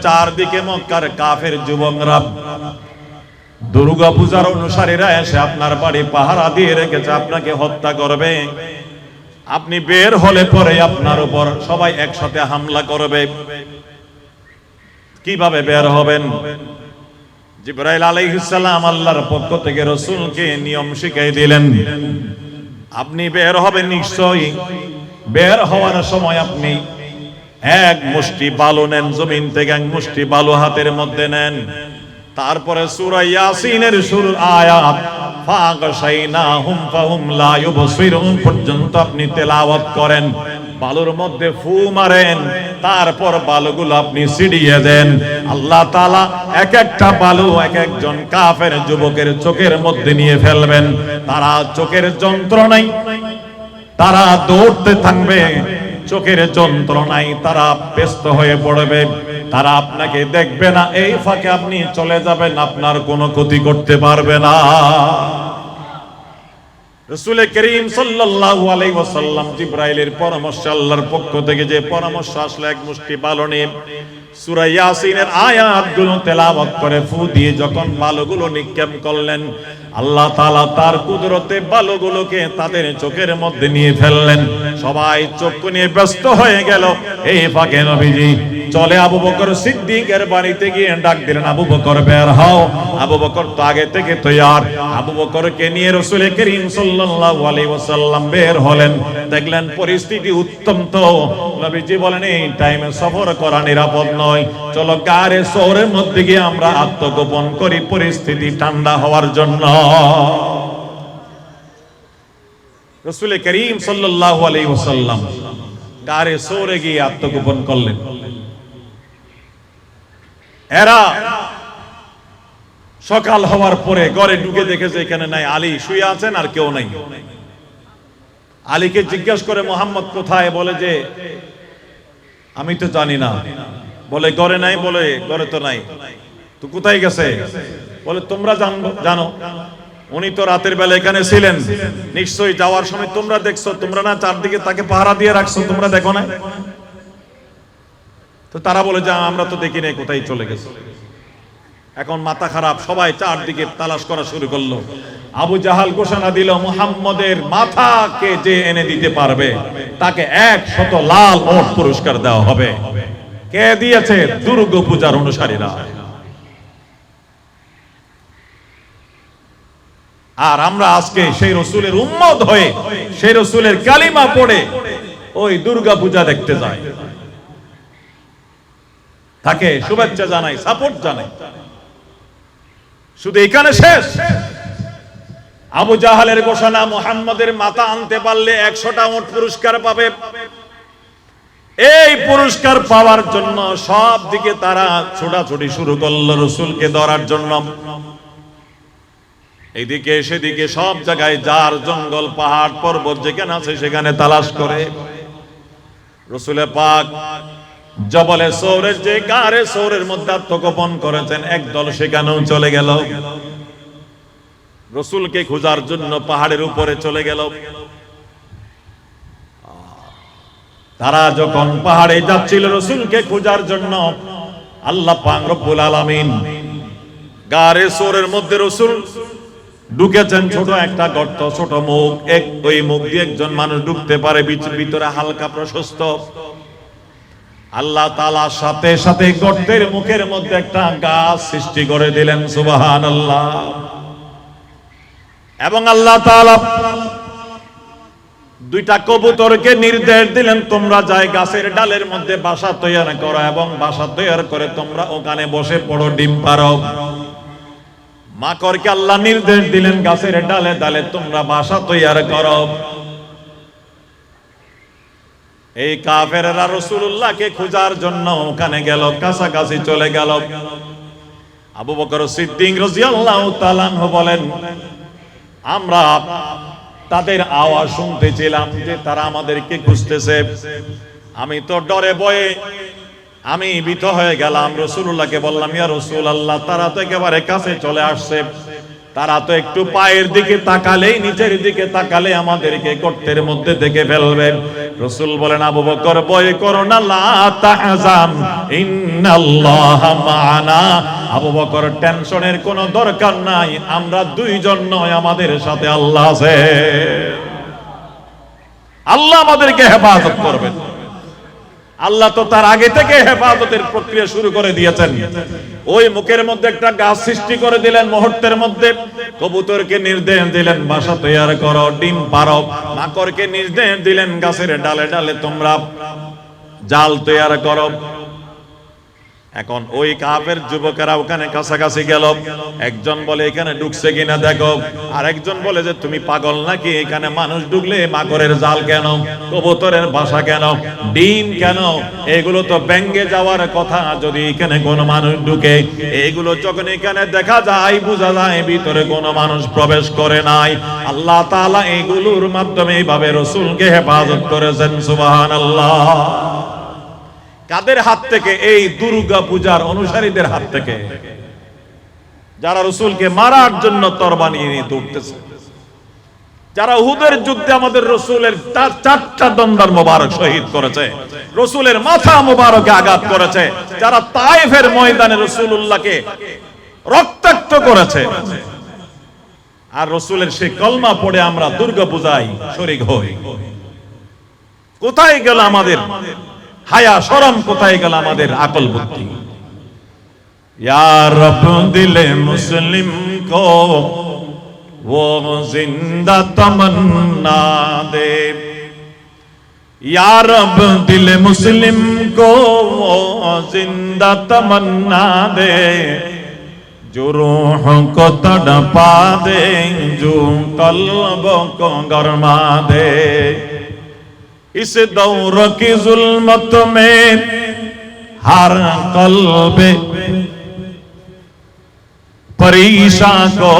চারদিকে মক্কার কাফের যুবকরা, দুর্গা পূজার অনুসারীরা এসে আপনার বাড়ি পাহারা দিয়ে রেখেছে, আপনাকে হত্যা করবে। আপনি বের হলে পরে আপনার উপর সবাই একসাথে হামলা করবে। কিভাবে বের হবেন? জিবরাইল আলাইহিস সালাম আল্লাহর পক্ষ থেকে রাসূলকে নিয়ম শিখিয়ে দিলেন। আপনি বের হবেন নিশ্চয়ই। বের হওয়ার সময় আপনি এক মুষ্টি বালু নেন, জমিন থেকে এক মুষ্টি বালু হাতের মধ্যে নেন। তারপরে সূরা ইয়াসিনের শুরুর আয়াত ফাগাশাইনাহুম ফাহুম লা ইউবসিরুন পর্যন্ত আপনি তেলাওয়াত করেন। বালুর মধ্যে ফু মারেন, তারপর বালুগুলো আপনি ছিটিয়ে দেন। আল্লাহ তাআলা এক একটা বালু এক একজন কাফের যুবকের চোখের মধ্যে নিয়ে ফেলবেন। তারা চোখের যন্ত্রণায় তারা দৌড়তে থাকবে, চোখের যন্ত্রণায় তারা ব্যস্ত হয়ে পড়বে, তারা আপনাকে দেখবে না। এই ফাঁকে আপনি চলে যাবেন, আপনার কোনো ক্ষতি করতে পারবে না। রাসূল করিম সাল্লাল্লাহু আলাইহি ওয়াসাল্লাম জিবরাইলের পরামর্শ, আল্লাহর পক্ষ থেকে যে পরামর্শ আসলে, এক মুষ্টি বালু নিয়ে সূরা ইয়াসিনের আয়াতগুলো তেলাওয়াত করে ফু দিয়ে যখন বালুগুলো নিক্ষেপ করলেন, আল্লাহ তাআলা তার কুদরতে বালুগুলোকে তাদের চোখের মধ্যে নিয়ে ফেললেন। সবাই চক্ষু নিয়ে ব্যস্ত হয়ে গেল। এই ফাঁকে নবীজি চলে আবু বকর সিদ্দিকের বাড়িতে গিয়ে ডাক দিলেন, আবু বকর বের হও। আবু বকর তো আগে থেকে তৈয়ার। আবু বকরকে নিয়ে রাসূল করিম সাল্লাল্লাহু আলাইহি ওয়াসাল্লাম বের হলেন। দেখলেন পরিস্থিতি উত্তপ্ত। নবীজি বলেন, এই টাইমে সফর করা নিরাপদ নয়, চলো গারে শহরের মধ্যে গিয়ে আমরা আত্মগোপন করি পরিস্থিতি ঠান্ডা হওয়ার জন্য। রাসূল করিম সাল্লাল্লাহু আলাইহি ওয়াসাল্লাম গারে শহরে গিয়ে আত্মগোপন করলেন। এরা সকাল হওয়ার পরে ঘরে ঢুকে দেখেছে এখানে নাই, আলী শুয়ে আছেন আর কেউ নাই। আলীকে জিজ্ঞেস করে মুহাম্মদ কোথায়? বলে যে আমি তো জানি না। বলে ঘরে নাই? বলে ঘরে তো নাই। তো কোথায় গেছে? বলে তোমরা জানো, উনি তো রাতের বেলা এখানে ছিলেন, নিশ্চয়ই যাওয়ার সময় তোমরা দেখছো, তোমরা না চারদিকে তাকে পাহারা দিয়ে রাখছো, তোমরা দেখো না? তো তারা বলে যে আমরা তো দেখি নাই, কোথায় চলে গেছে। এখন মাথা খারাপ, সবাই চারদিকে তালাশ করা শুরু করলো। আবু জাহাল ঘোষণা দিল, মুহাম্মদের মাথাকে যে এনে দিতে পারবে তাকে 100 লাল ওট পুরস্কার দেওয়া হবে। কে দিয়েছে? দুর্গা পূজার অনুসারীরা। আর আমরা আজকে সেই রাসূলের উম্মত হয়ে, সেই রাসূলের কালিমা পড়ে ওই দুর্গা পূজা দেখতে যাই, তাকে শুভেচ্ছা জানাই, সাপোর্ট জানাই। শুধু এখানে শেষ? আবু জাহালের ঘোষণা, মুহাম্মদের মাথা আনতে পারলে 100টা উট পুরস্কার পাবে। এই পুরস্কার পাওয়ার জন্য সব দিকে তারা ছোটাছুটি শুরু করলো রাসূলকে ধরার জন্য। এইদিকে সেদিকে সব জায়গায় যার জঙ্গল পাহাড় পর্বত যেখানে আছে সেখানে তালাশ করে। রাসূল পাক জবলে সৌরের যে গারে সৌরের মধ্যে আত্মগোপন করেছেন, একদল সেখানেও চলে গেল। রাসূলকে খোঁজার জন্য পাহাড়ের উপরে চলে গেল। তারা যখন পাহাড়ে যাচ্ছিল রাসূলকে খোঁজার জন্য, আল্লাহ পাক রব্বুল আলামিন গারে সৌরের মধ্যে রাসূল ঢুকেছেন। ছোট একটা গর্ত, ছোট মুখ, ওই মুখ দিয়ে একজন মানুষ ঢুকতে পারে, ভিতরে হালকা প্রশস্ত। আল্লাহ তাআলা সাথে সাথে গর্তের মুখের মধ্যে একটা গাছ সৃষ্টি করে দিলেন, সুবহানাল্লাহ। এবং আল্লাহ তাআলা দুইটা কবুতরকে নির্দেশ দিলেন, তোমরা যাই গাছের ডালের মধ্যে বাসা তৈরি করো এবং বাসা তৈরি করে তোমরা ওখানে বসে পড়ো, ডিম পারো। মাকড়কে আল্লাহ নির্দেশ দিলেন, গাছের ডালে ডালে তোমরা বাসা তৈরি করো। এই কাফেররা রাসূলুল্লাহকে খোঁজার জন্য ওখানে গেল, কাছাকাছি চলে গেল। আবু বকর সিদ্দিক রাদিয়াল্লাহু তাআলা আনহু বলেন, আমরা তাদের আওয়াজ শুনতেছিলাম যে তারা আমাদেরকে খুঁজতেছে। আমি তো ডরে ভয়ে আমি ভীত হয়ে গেলাম। রাসূলুল্লাহকে বললাম, ইয়া রাসূলুল্লাহ, তারা তো একেবারে কাছে চলে আসছে, তারা তো একটু পায়ের দিকে তাকালেই, নিচের দিকে তাকালে আমাদেরকে গর্তের মধ্যে দেখে ফেলবে। রাসূল বলেন, আবু বকর ভয় করো না, লা তাহজান ইন্নাল্লাহা মা'ানা। আবু বকর টেনশনের কোনো দরকার নাই, আমরা দুইজন নয়, আমাদের সাথে আল্লাহ আছে। আল্লাহ আমাদেরকে হেফাজত করবেন। আল্লাহ তো তার আগে থেকে হেফাজতের প্রক্রিয়া শুরু করে দিয়েছেন। ওই মুখের মধ্যে একটা গাছ সৃষ্টি করে দিলেন মুহূর্তের মধ্যে। কবুতরকে নির্দেশ দিলেন বাসা তৈরি করো, ডিম পারো। মাকড়কে নির্দেশ দিলেন গাছের ডালে ডালে তোমরা জাল তৈরি করো। এখন ওই কাফের যুবকেরা ওখানে কাছাকাছি গেল। একজন বলে এখানে ঢুকছে কিনা দেখো, আর একজন বলে যে তুমি পাগল নাকি, এখানে মানুষ ঢুকলে মাকড়ের জাল কেন, কবুতরের বাসা কেন, ডিম কেন, এগুলো তো ব্যাঙ্গে যাওয়ার কথা। যদি এখানে কোনো মানুষ ঢুকে, এগুলো যখন এখানে দেখা যায় বোঝা যায় ভিতরে কোনো মানুষ প্রবেশ করে নাই। আল্লাহ তাআলা এগুলোর মাধ্যমে এইভাবে রাসূলকে হেফাজত করেছেন। সুবহানাল্লাহ। কাদের হাত থেকে? এই দুর্গা পূজার অনুসারীদের হাত থেকে, যারা রাসূলকে মারার জন্য তরবারি নিয়ে দৌড়তেছে, যারা উহুদের যুদ্ধে আমাদের রাসূলের চারটা দন্দার মোবারক শহীদ করেছে, রাসূলের মাথা মোবারকে আঘাত করেছে, যারা তায়েফের ময়দানে রাসূলুল্লাহকে রক্তাক্ত করেছে, আর রাসূলের সেই কলমা পড়ে আমরা দুর্গা পূজায় শরীক হই। কোথায় গেল আমাদের হায়া শরম, কোথায় গেল আমাদের আকল বুদ্ধি? ইয়া রব দিলে মুসলিম কো वो जिंदा तमन्ना दे, या रब दिल मुस्लिम को वो जिंदा तमन्ना दे, जो रूह को तड़पा दे, जो कल्ब को गरमा दे। इस दौर की जुल्मत में हर कल्बे परेशान को,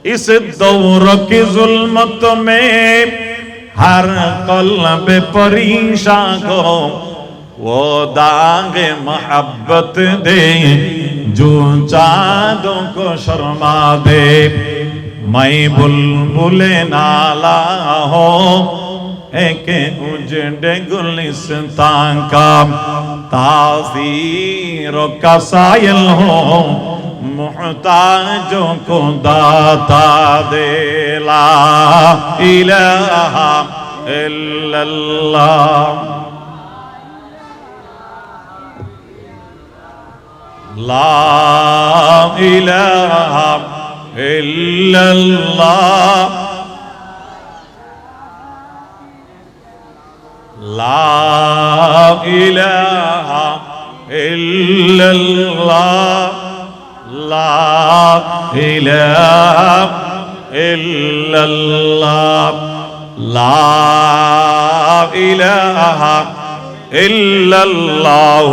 इस दौर की जुल्मत में हर कल्बे परेशान को, वो दाग मोहब्बत दे जो चाँदों को शर्मा दे। मैं बुलबुले नाला हो एक उजड़े गुलिस्तान का, ताज़ीर का सायल हो मुहताजों को दाता दे। ला इलाहा इल्लल्लाह, ला इलाहा इल्लल्लाह, ला इलाहा इल्लल्लाह, ला इलाहा इल्लल्लाह, ला इलाहा इल्लल्लाह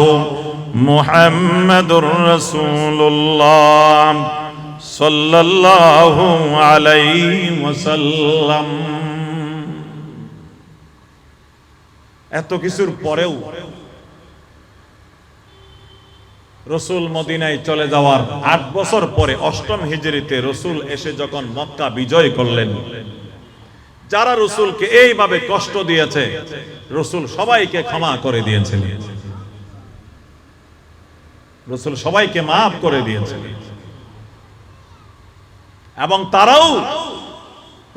मुहम्मदुर रसूलुल्लाह सल्लल्लाहु अलैहि वसल्লাম। এত কিছুর পরেও রাসূল মদিনায় চলে যাওয়ার ৮ বছর পরে ৮ম হিজরিতে রাসূল এসে যখন মক্কা বিজয় করলেন, যারা রাসূলকে এইভাবে কষ্ট দিয়েছে রাসূল সবাইকে ক্ষমা করে দিয়েছেন। রাসূল সবাইকে maaf করে দিয়েছেন, এবং তারাও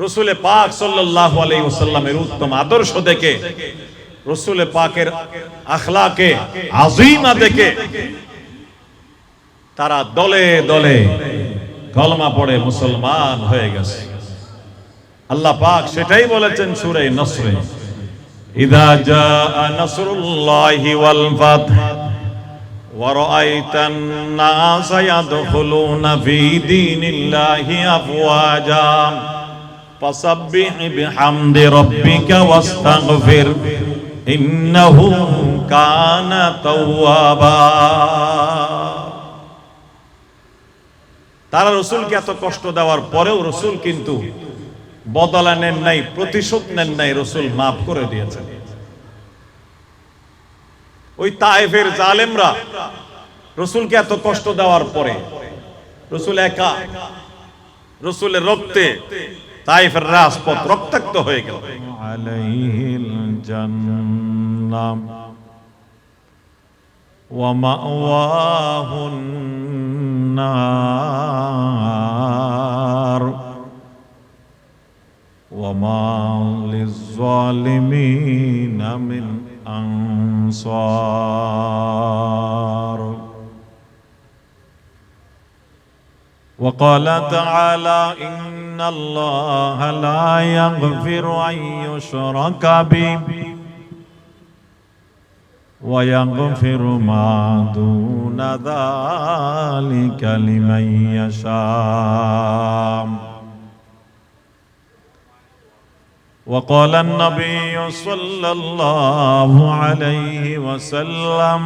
রাসূলে পাক সাল্লাল্লাহু আলাইহি ওয়াসাল্লামের উত্তম আদর্শ দেখে, রাসূলে পাকের আখলাকে আযীমা দেখে তারা দলে দলে কলমা পড়ে মুসলমান হয়ে গেছে। আল্লাহ পাক সেটাই বলেছেন সূরা নসরে, ইযা জাআ নাসরুল্লাহি ওয়াল ফাতহ ওয়া রাআইতান নাসা ইয়াদখুলুনা ফি দীনিল্লাহি আফওয়াজা ফাসাব্বিহ বিহামদি রাব্বিকা ওয়াস্তাগফির ইন্নাহু কানা তাওয়াবা। তারা রাসূলকে এত কষ্ট দেওয়ার পরেও রাসূল কিন্তু বদলা নেন নাই, প্রতিশোধ নেন নাই, রাসূল maaf করে দিয়েছেন। ওই তায়েফের জালেমরা রাসূলকে এত কষ্ট দেওয়ার পরে রাসূল একা, রাসূলের রক্তে তায়েফের রাজপথ রক্তাক্ত হয়ে গেল। আলাইহিল الجنة ومأواه النار وما للظالمين من أنصار. وقال تعالى إن الله لا يغفر أن يشرك به ويغفر ما دون ذلك لمن يشاء. وقال النبي صلى الله عليه وسلم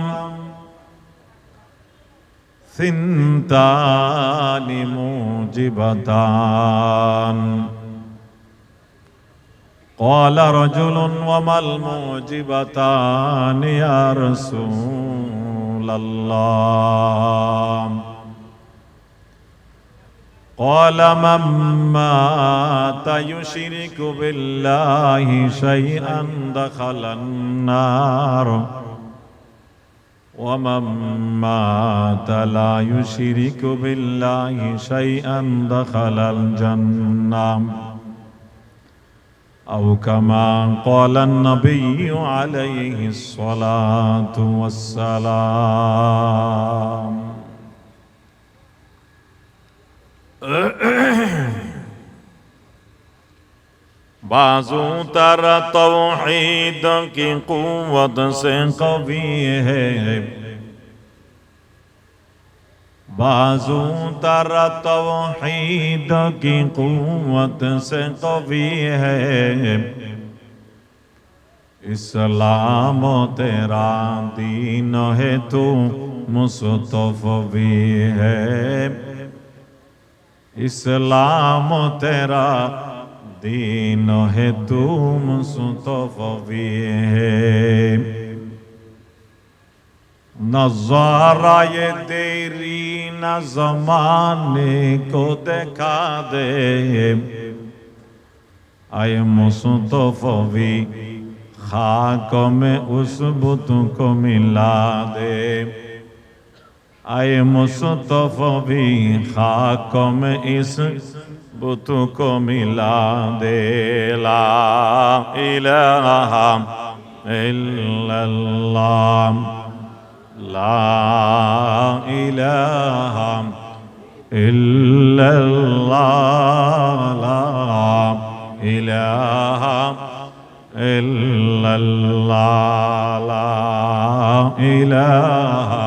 ثنتان موجبتان. قال رجل وما الموجبتان يا رسول الله؟ قال من مات يشرك بالله شيئا دخل النار ومن مات لا يشرك بالله شيئا دخل الجنة أو كما قال النبي عليه الصلاة والسلام. बाजू तारा तौहीद की कुव्वत से कवी है, बाजू तारा तौहीद की कुव्वत से कवी है। इस्लाम तेरा दीन है तू मुस्तफ़वी है। इस्लाम तेरा दीन है तू मुस्तफ़वी है। नज़ारा ये तेरी न ज़माने को दिखा दे, आए मुस्तफ़वी खाक में उस बुत को मिला दे। आए मुस्तफ़वी खाक में इस बुत को मिला दे। ला इलाहा इल्लल्लाह, ला इलाहा इल्लल्लाह, ला इलाहा इल्लल्लाह, ला इलाहा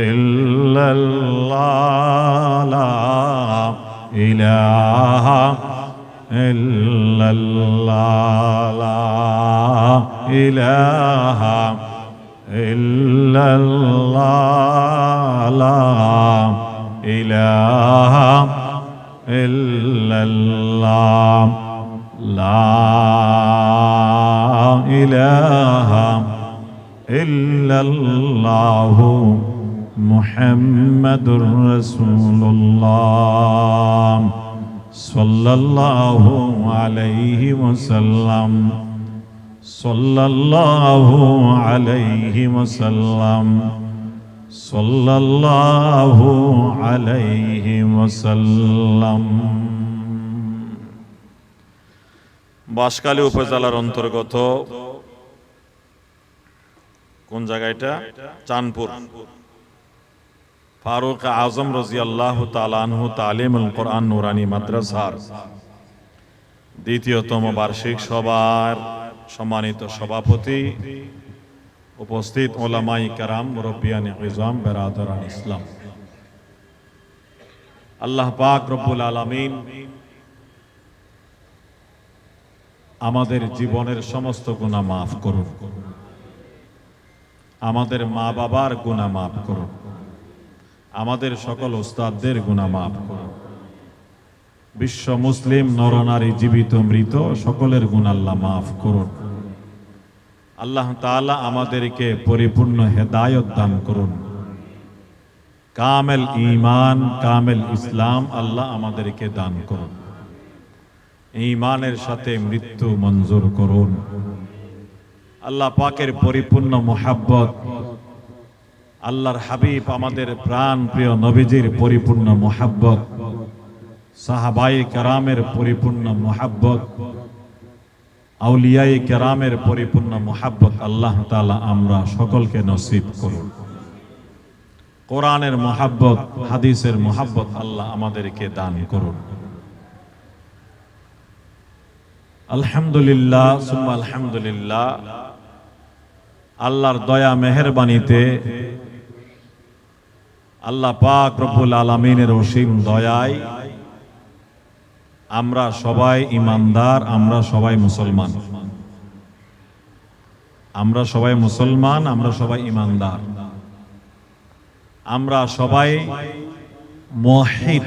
इल्लल्लाह, ला इलाहा इल्लल्लाह, ला इलाहा इल्लल्लाह, ला इलाहा इल्लल्लाह, ला इलाहा इल्लल्लाह मुहम्मदुर रसूलुल्लाह सल्लल्लाहु अलैहि वसल्लम, सल्लल्लाहु अलैहि वसल्लम, सल्लल्लाहु अलैहि वसल्लम। বাঁশখালী উপজেলার অন্তর্গত কোন জায়গা এটা? চাঁদপুর। ফারুক আজম রাদিয়াল্লাহু তাআলা আনহু তালিমুল কোরআন নুরানি মাদ্রাসার দ্বিতীয়তম বার্ষিক সভার সম্মানিত সভাপতি, উপস্থিত ওলামায়ে কেরাম, মুরব্বিয়ানে ইজম, বেরাদারান ইসলাম, আল্লাহ পাক রব্বুল আলামিন আমাদের জীবনের সমস্ত গুনাহ মাফ করুন, আমাদের মা বাবার গুনাহ মাফ করুন, আমাদের সকল উস্তাদদের গুনাহ মাফ করুন। বিশ্ব মুসলিম নরনারী জীবিত মৃত সকলের গুনাহ আল্লাহ মাফ করুন। আল্লাহ তাআলা আমাদেরকে পরিপূর্ণ হেদায়েত দান করুন। কামেল ঈমান, কামেল ইসলাম আল্লাহ আমাদেরকে দান করুন। ঈমানের সাথে মৃত্যু মঞ্জুর করুন। আল্লাহ পাকের পরিপূর্ণ মুহাব্বত, আল্লাহর হাবিব আমাদের প্রাণ প্রিয় নবীজির পরিপূর্ণ মুহাব্বত, সাহাবায়ে কেরামের পরিপূর্ণ মুহাব্বত, আউলিয়ায়ে কেরামের পরিপূর্ণ মুহাব্বত আল্লাহ তাআলা আমরা সকলকে নসিব করুন। কোরআনের মুহাব্বত, হাদিসের মুহাব্বত আল্লাহ আমাদেরকে দান করুন। আলহামদুলিল্লাহ সুম্মা আলহামদুলিল্লাহ। আল্লাহর দয়া মেহেরবানিতে, আল্লাহ পাক রব্বুল আলামিনের অসীম দয়ায় আমরা সবাই ঈমানদার, আমরা সবাই মুসলমান, আমরা সবাই মুসলমান, আমরা সবাই ঈমানদার, আমরা সবাই মুওয়াহহিদ,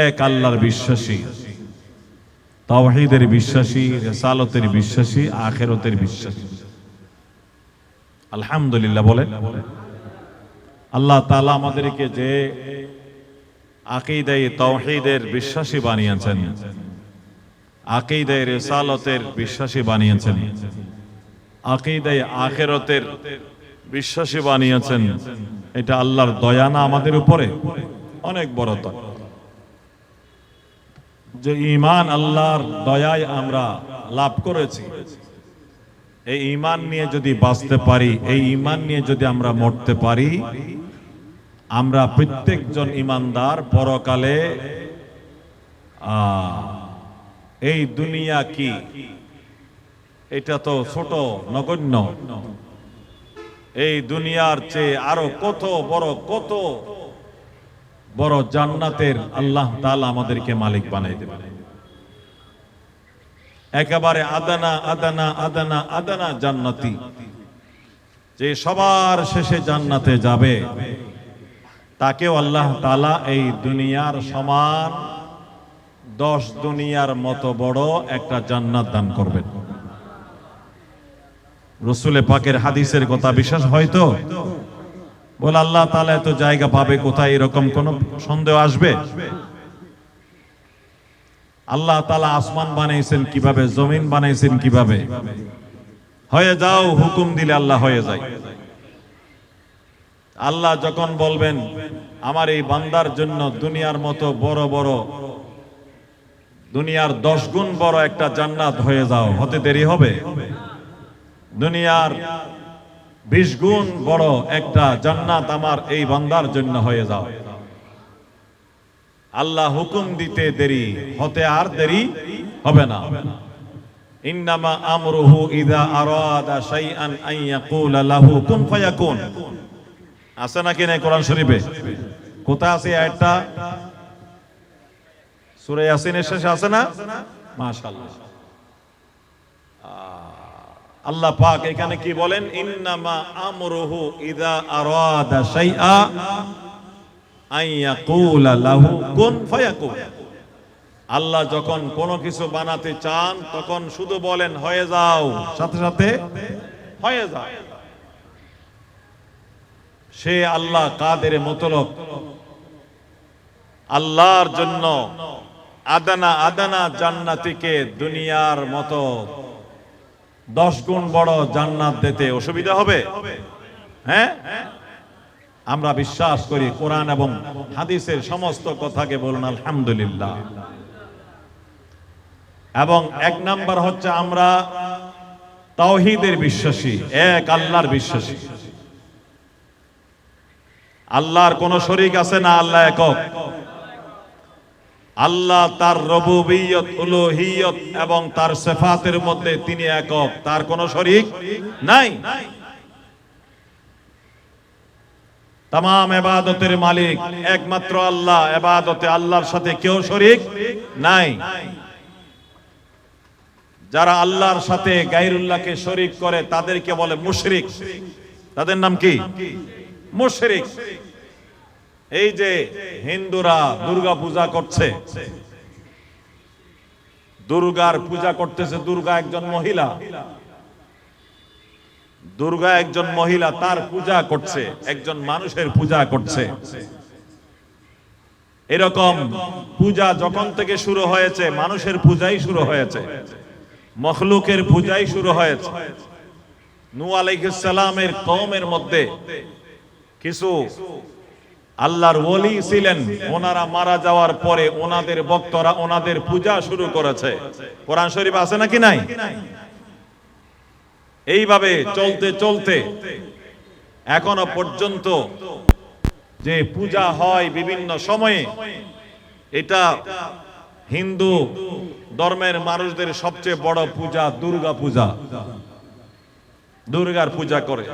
এক আল্লাহর বিশ্বাসী, তাওহীদের বিশ্বাসী, রিসালাতের বিশ্বাসী, আখিরাতের বিশ্বাসী। আলহামদুলিল্লাহ বলে। আল্লাহ তাআলা আমাদেরকে যে আকীদায়ে তাওহীদের বিশ্বাসী বানিয়েছেন, আকীদায়ে রিসালাতের বিশ্বাসী বানিয়েছেন, আকীদায়ে আখিরাতের বিশ্বাসী বানিয়েছেন, এটা আল্লাহর দয়া না আমাদের উপরে? অনেক বড় দয়া যে ঈমান আল্লাহর দয়ায় আমরা লাভ করেছি। এই ঈমান নিয়ে যদি বাঁচতে পারি, এই ঈমান নিয়ে যদি আমরা মরতে পারি, আমরা প্রত্যেকজন ঈমানদার পরকালে এই দুনিয়া কি, এটা তো ছোট নগণ্য, এই দুনিয়ার চেয়ে আরো কত বড় জান্নাতের আল্লাহ তাআলা আমাদেরকে মালিক বানাই দেবেন। একেবারে আদানা আদানা আদানা আদানা জান্নাতি, যে সবার শেষে জান্নাতে যাবে, তাকেও আল্লাহ তাআলা এই দুনিয়ার সমান 10 দুনিয়ার মতো বড় একটা জান্নাত দান করবেন। রাসূলে পাকের হাদিসের কথা বিশ্বাস হয়তো বলে আল্লাহ তাআলা এত জায়গা পাবে কোথায়, এরকম কোন সন্দেহ আসবে? আল্লাহ তাআলা আসমান বানাইছেন কিভাবে, জমিন বানাইছেন কিভাবে? হয়ে যাও হুকুম দিলে আল্লাহ হয়ে যায়। আল্লাহ যখন বলবেন আমার এই বান্দার জন্য দুনিয়ার মতো বড় বড়, দুনিয়ার 10 গুণ বড় একটা জান্নাত হয়ে যাও, হতে দেরি হবে? দুনিয়ার 20 গুণ বড় একটা জান্নাত আমার এই বান্দার জন্য হয়ে যাও, আল্লাহ হুকুম দিতে দেরি হতে আর দেরি হবে না। ইন্নামা আমরুহু ইযা আরাদা শাইআন আন ইয়াকুলা লাহু কুন ফায়াকুন। আছে নাকি না কোরআন শরীফে? কোথায় আছে আয়াতটা? সূরা ইয়াসিনের শেষে আছে না? মাশাআল্লাহ। আল্লাহ পাক এখানে কি বলেন? ইন্নামা আমরুহু ইযা আরাদা শাইআ আন ইয়াকুলা লাহু কুন ফায়াকুন। আল্লাহ যখন কোনো কিছু বানাতে চান তখন শুধু বলেন হয়ে যাও, সাথে সাথে হয়ে যায়। সে আল্লাহ কাদের মুতলক, আল্লাহর জন্য আদানা আদানা জান্নাতিকে দুনিয়ার মতো 10 গুণ বড় জান্নাত দিতে অসুবিধা হবে? হ্যাঁ, আমরা বিশ্বাস করি কোরআন এবং হাদিসের সমস্ত কথাকে বলুন আলহামদুলিল্লাহ। এবং 1 নাম্বার হচ্ছে আমরা তাওহীদের বিশ্বাসী, এক আল্লাহর বিশ্বাসী। আল্লাহর কোন শরীক আছে না, আল্লাহ একক। আল্লাহ তার রুবুবিয়ত, উলুহিয়ত এবং তার সিফাতের মধ্যে তিনি একক, তার কোন শরীক নাই। तमाम ইবাদতের মালিক একমাত্র আল্লাহ, ইবাদতে আল্লাহর সাথে কেউ শরীক নাই। যারা আল্লাহর সাথে গায়রুল্লাহকে শরীক করে তাদেরকে বলে মুশরিক। তাদের নাম কি? মুশরিক। এই যে হিন্দুরা দুর্গা পূজা করছে, দুর্গার পূজা করতেছে, দুর্গা একজন মহিলা, দুর্গা একজন মহিলা, তার পূজা করছে, একজন মানুষের পূজা করছে। এরকম পূজা যখন থেকে শুরু হয়েছে মানুষের পূজাই শুরু হয়েছে। মখলুকের পূজাই শুরু হয়েছে। নূহ আলাইহিস সালামের কওমের মধ্যে কিছু আল্লাহর ওলি ছিলেন, ওনারা মারা যাওয়ার পরে ওনাদের ভক্তরা ওনাদের পূজা শুরু করেছে। কোরআন শরীফ আছে নাকি নাই? এইভাবে চলতে চলতে এখনো পর্যন্ত যে পূজা হয় বিভিন্ন সময়ে, এটা হিন্দু ধর্মের মানুষদের সবচেয়ে বড় পূজা দুর্গা পূজা। দুর্গার পূজা করে।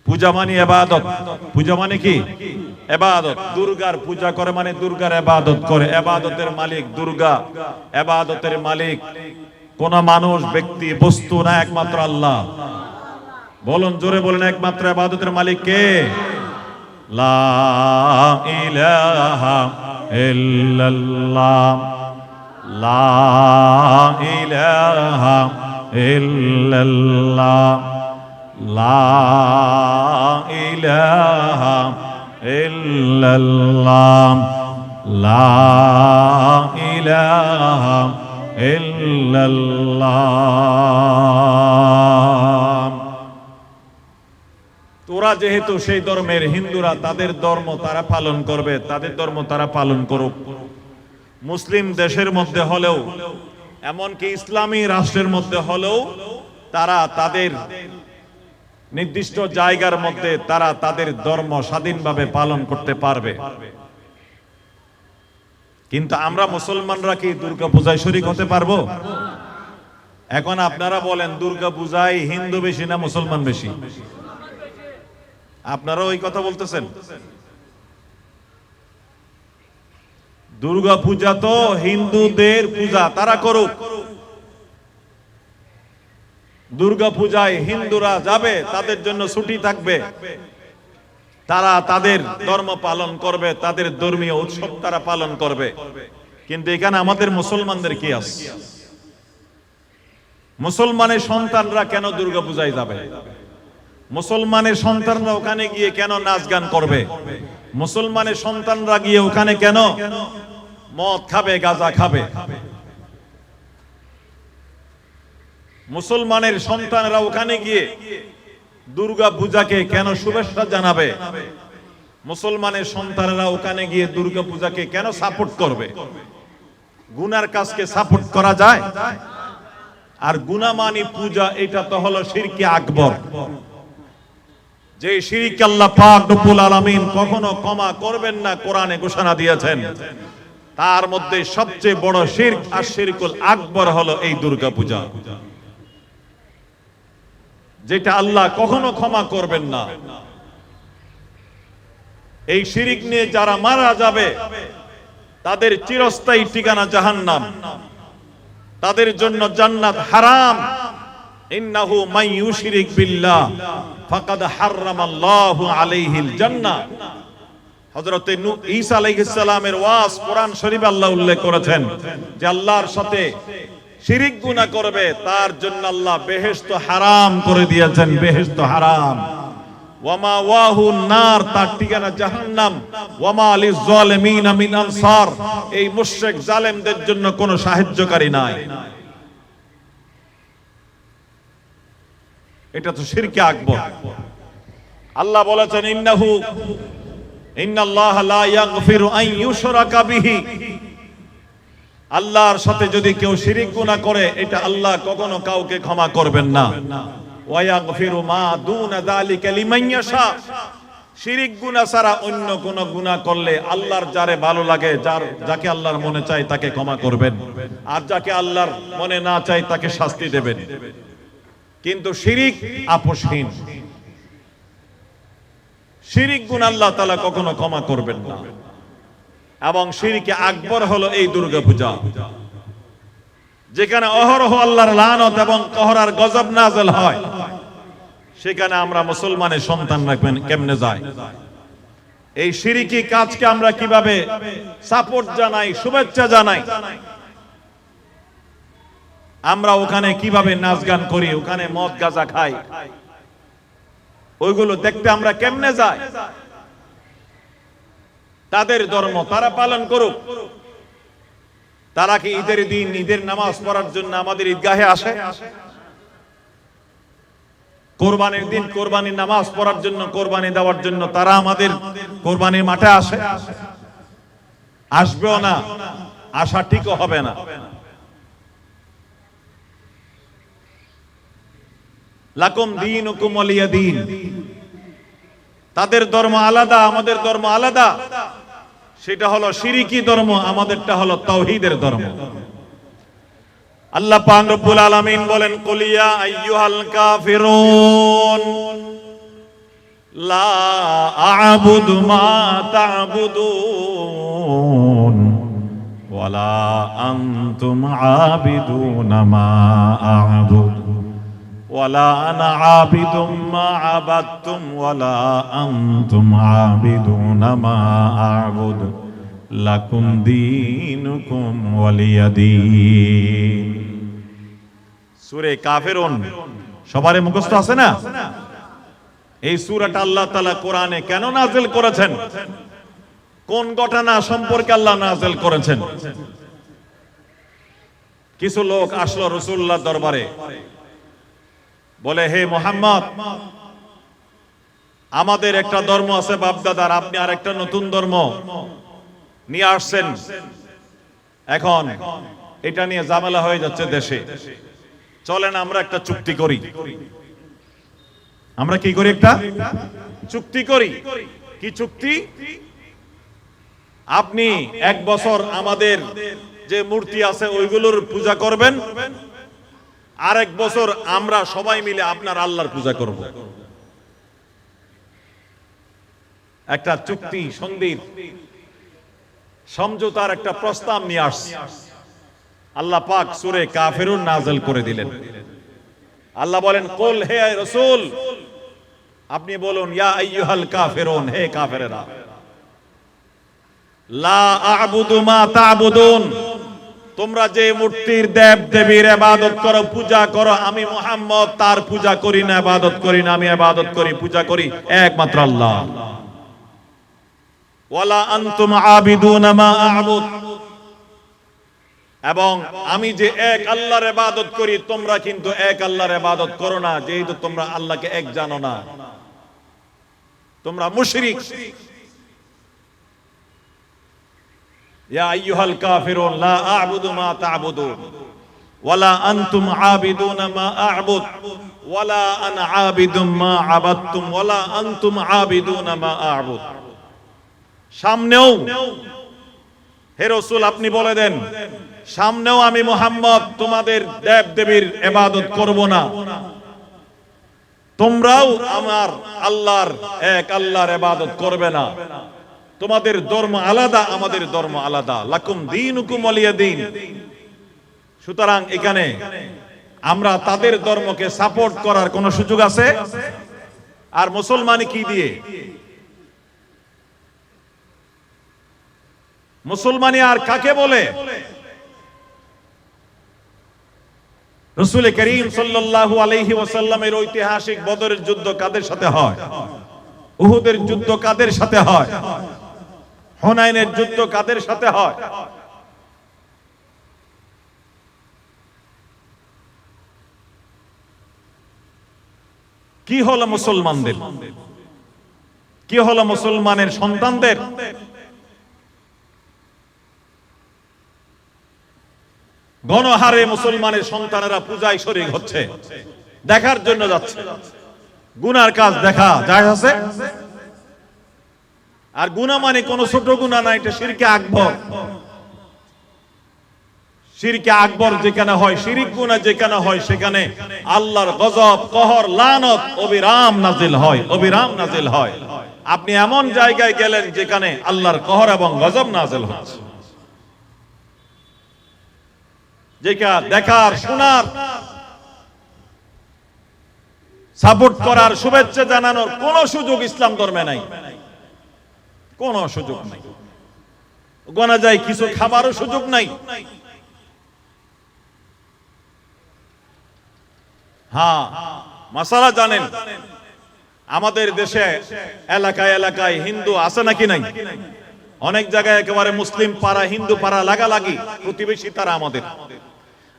পূজা মানে ইবাদত। পূজা মানে কি? ইবাদত। দুর্গার পূজা করে মানে দুর্গার ইবাদত করে। ইবাদতের মালিক দুর্গা। ইবাদতের মালিক কোন মানুষ, ব্যক্তি, বস্তু না, একমাত্র আল্লাহ। বলুন, জোরে বলেন, একমাত্র ইবাদতের মালিক কে? লা ইলাহা ইল্লাল্লাহ, লা ইলাহা ইল্লাল্লাহ, লা ইলাহা ইল্লাল্লাহ, লা ইলাহা ইল্লাল্লাহ। তোরা যেহেতু সেই ধর্মের, হিন্দুরা তাদের ধর্ম তারা পালন করবে, তাদের ধর্ম তারা পালন করুক। মুসলিম দেশের মধ্যে হলেও, এমনকি ইসলামী রাষ্ট্রের মধ্যে হলেও তারা তাদের নির্দিষ্ট জায়গার মধ্যে তারা তাদের ধর্ম স্বাধীনভাবে পালন করতে পারবে। কিন্তু আমরা মুসলমানরা কি দুর্গা পূজায় শরীক হতে পারবো? এখন আপনারা বলেন, দুর্গা পূজায় হিন্দু বেশি না মুসলমান বেশি? আপনারা ওই কথা বলতেছেন। দুর্গা পূজা তো হিন্দুদের পূজা, তারা করুক। দুর্গা পূজায় হিন্দুরা যাবে, তাদের জন্য ছুটি থাকবে, তারা তাদের ধর্ম পালন করবে, তাদের ধর্মীয় উৎসব তারা পালন করবে। কিন্তু এখানে আমাদের মুসলমানদের কি আছে? মুসলমানের সন্তানরা কেন দুর্গা পূজায় যাবে? মুসলমানের সন্তানরা ওখানে গিয়ে কেন নাচ গান করবে? মুসলমানের সন্তানরা গিয়ে ওখানে কেন মদ খাবে, গাঁজা খাবে? মুসলমানের সন্তানরা ওখানে গিয়ে দুর্গা পূজাকে কেন শুভেচ্ছা জানাবে? মুসলমানের সন্তানরা ওখানে গিয়ে দুর্গা পূজাকে কেন সাপোর্ট করবে? গুনার কাজকে সাপোর্ট করা যায়? আর গুনামানি পূজা, এটা তো হলো শিরকে আকবর। যে শিরক আল্লাহ পাক রব্বুল আলামিন কখনো ক্ষমা করবেন না, কোরআনে ঘোষণা দিয়েছেন। তার মধ্যে সবচেয়ে বড় শিরক আর শিরকুল আকবর হলো এই দুর্গা পূজা, যেটা আল্লাহ কখনো ক্ষমা করবেন না। এই শিরক নিয়ে যারা মারা যাবে তাদের চিরস্থায়ী ঠিকানা জাহান্নাম, তাদের জন্য জান্নাত হারাম। ইন্নাহু মান ইউশরিক বিল্লাহ ফাকাদ হারামাল্লাহু আলাইহিল জান্নাহ। হযরত ঈসা আলাইহিস সালামের ওয়াজ কোরআন শরীফে আল্লাহ উল্লেখ করেছেন যে আল্লাহর সাথে শিরিক গুনাহ করবে তার জন্য আল্লাহ বেহেশত হারাম করে দিয়েছেন। বেহেশত হারাম। ওয়ামা ওয়াহুন নার, তার ঠিকানা জাহান্নাম। ওয়ামা লিজ জালিমিনা মিন আনসার, এই মুশরিক জালেমদের জন্য কোনো সাহায্যকারী নাই। এটা তো শিরকে আকবর। আল্লাহ বলেছেন ইন্নাল্লাহা লা ইয়াগফিরু আন ইউশরাকা বিহি, আল্লাহর সাথে যদি কেউ শিরিক গুনাহ করে এটা আল্লাহ কখনো কাউকে ক্ষমা করবেন না। ওয়া ইয়াগফিরু মা দুনা যালিকা লিমান ইয়াশা, শিরিক গুনাহ ছাড়া অন্য কোন গুনাহ করলে আল্লাহর যারে ভালো লাগে, যাকে আল্লাহর মনে চায় তাকে ক্ষমা করবেন, আর যাকে আল্লাহর মনে না চায় তাকে শাস্তি দেবেন। কিন্তু শিরিক আপোষহীন, শিরিক গুনাহ আল্লাহ তাআলা কখনো ক্ষমা করবেন না। এবং শিরকে আকবর হলো এই দুর্গা পূজা, যেখানে অহরহ আল্লাহর লানত এবং কহরার গজব নাযিল হয়। সেখানে আমরা মুসলমানের সন্তানরা কেমনে যায়? এই শিরকি কাজকে আমরা কিভাবে সাপোর্ট জানাই, শুভেচ্ছা জানাই? আমরা ওখানে কিভাবে নাচ গান করি, ওখানে মদ গাঁজা খাই, ওইগুলো দেখতে আমরা কেমনে যাই? তাদের ধর্ম তারা পালন করুক। তারা কি ঈদের দিন ঈদের নামাজ পড়ার জন্য আমাদের ঈদগাহে আসে? কোরবানির দিন কোরবানির নামাজ পড়ার জন্য, কোরবানি দেওয়ার জন্য তারা আমাদের কোরবানির মাঠে আসে? আসবেও না, আসা ঠিকও হবে না। লাকুম দীনুকুম ওয়ালিয়া দীন। তাদের ধর্ম আলাদা, আমাদের ধর্ম আলাদা। সেটা হলো শিরকি ধর্ম, আমাদেরটা হলো তাওহীদের ধর্ম। আল্লাহ পাক রব্বুল আলামিন বলেন, কুল ইয়া আইয়ুহাল কাফিরুন লা আ'বুদু মা তা'বুদুন ওয়ালা আনতুম আবিদুনা মা আ'বুদু ওয়ালা আনা আবিদুম মা আবাদতুম ওয়ালা আনতুম আবিদুনা মা আ'বুদু লাকুম দীনুকুম ওয়ালিয়া দীন। সূরা কাফিরুন সবারই মুখস্থ আছে না? এই সূরাটা আল্লাহ তাআলা কোরআনে কেন নাযিল করেছেন? কোন ঘটনা সম্পর্কে আল্লাহ নাযিল করেছেন? কিছু লোক আসলো রাসূলুল্লাহর দরবারে, বলে, হে মুহাম্মদ, আমাদের একটা ধর্ম আছে বাপদাদার, আপনি আরেকটা নতুন ধর্ম নিয়ে আসছেন, এখন এটা নিয়ে ঝামেলা হয়ে যাচ্ছে দেশে, চলেন আমরা একটা চুক্তি করি। আমরা কি করি? একটা চুক্তি করি। কি চুক্তি? আপনি 1 বছর আমাদের যে মূর্তি আছে ওইগুলোর পূজা করবেন, আর 1 বছর আমরা সবাই মিলে আপনার আল্লাহর পূজা করব। একটা চুক্তি, সন্ধির, সমঝোতার একটা প্রস্তাব নিয়ে আসছে। আল্লাহ পাক সূরা কাফিরুন নাযিল করে দিলেন। আল্লাহ বলেন, কুল, হে রাসূল, আপনি বলুন, ইয়া আইয়ুহাল কাফিরুন, হে কাফেরেরা, লা আ'বুদু মা তা'বুদুন, তোমরা যে মূর্তির দেব দেবীর ইবাদত করো, পূজা করো, আমি মুহাম্মদ তার পূজা করি না, ইবাদত করি না। আমি ইবাদত করি, পূজা করি একমাত্র আল্লাহ। ওয়ালা আনতুম আবিদুনা মা আ'বুদ, এবং আমি যে এক আল্লাহর ইবাদত করি, তোমরা কিন্তু এক আল্লাহর ইবাদত করো না, যেহেতু তোমরা আল্লাহকে এক জানো না, তোমরা মুশরিক। ইয়া আইয়ুহাল কাফিরুন লা আ'বুদু মা তা'বুদুন ওয়ালা আনতুম আবিদুনা মা আ'বুদ ওয়ালা আনা আবিদুম মা আবাদতুম ওয়ালা আনতুম আবিদুনা মা আ'বুদ। সামনেও হে রাসূল আপনি বলে দেন, সামনেও আমি মুহাম্মদ তোমাদের দেব দেবীর ইবাদত করব না, তোমরাও আমার আল্লাহর এক আল্লাহর ইবাদত করবে না। তোমাদের ধর্ম আলাদা, আমাদের ধর্ম আলাদা। লাকুম দীনুকুম ওয়ালিয়া দীন। সুতরাং এখানে আমরা তাদের ধর্মকে সাপোর্ট করার কোন সুযোগ আছে? আর মুসলমানি কি দিয়ে? মুসলমানি আর কাকে বলে? রাসূল করিম সাল্লাল্লাহু আলাইহি ওয়াসাল্লামের ঐতিহাসিক বদরের যুদ্ধ কাদের সাথে হয়? উহুদের যুদ্ধ কাদের সাথে হয়? হুনাইনের যুদ্ধ কাদের সাথে হয়? কি হলো মুসলমানদের? কি হলো মুসলমানের সন্তানদের? গণহারে মুসলমানের সন্তানেরা পূজায় শরীক হচ্ছে, দেখার জন্য যাচ্ছে। গুনার কাজ দেখা যায় আছে, আর গুনাহ মানে কোন ছোট গুনাহ না, এটা শিরকে আকবর। শিরকে আকবর যেখানে হয়, শিরিক গুনাহ যেখানে হয়, সেখানে আল্লাহর গজব, কহর, লানত অবিরাম নাজিল হয়, অবিরাম নাজিল হয়। আপনি এমন জায়গায় গেলেন যেখানে আল্লাহর কহর এবং গজব নাজিল হচ্ছে, যেটা দেখার, শোনার, সাপোর্ট করার, শুভেচ্ছা জানানোর কোন সুযোগ ইসলাম ধর্মে নাই, কোন সুযোগ নাই। গোনা যায় কিছু খাবারও সুযোগ নাই। হ্যাঁ, মাসালা জানেন, আমাদের দেশে এলাকায় এলাকায় হিন্দু আছে নাকি নাই? অনেক জায়গায় একেবারে মুসলিম পাড়া হিন্দু পাড়া লাগালাগি, প্রতিবেশী তারা আমাদের,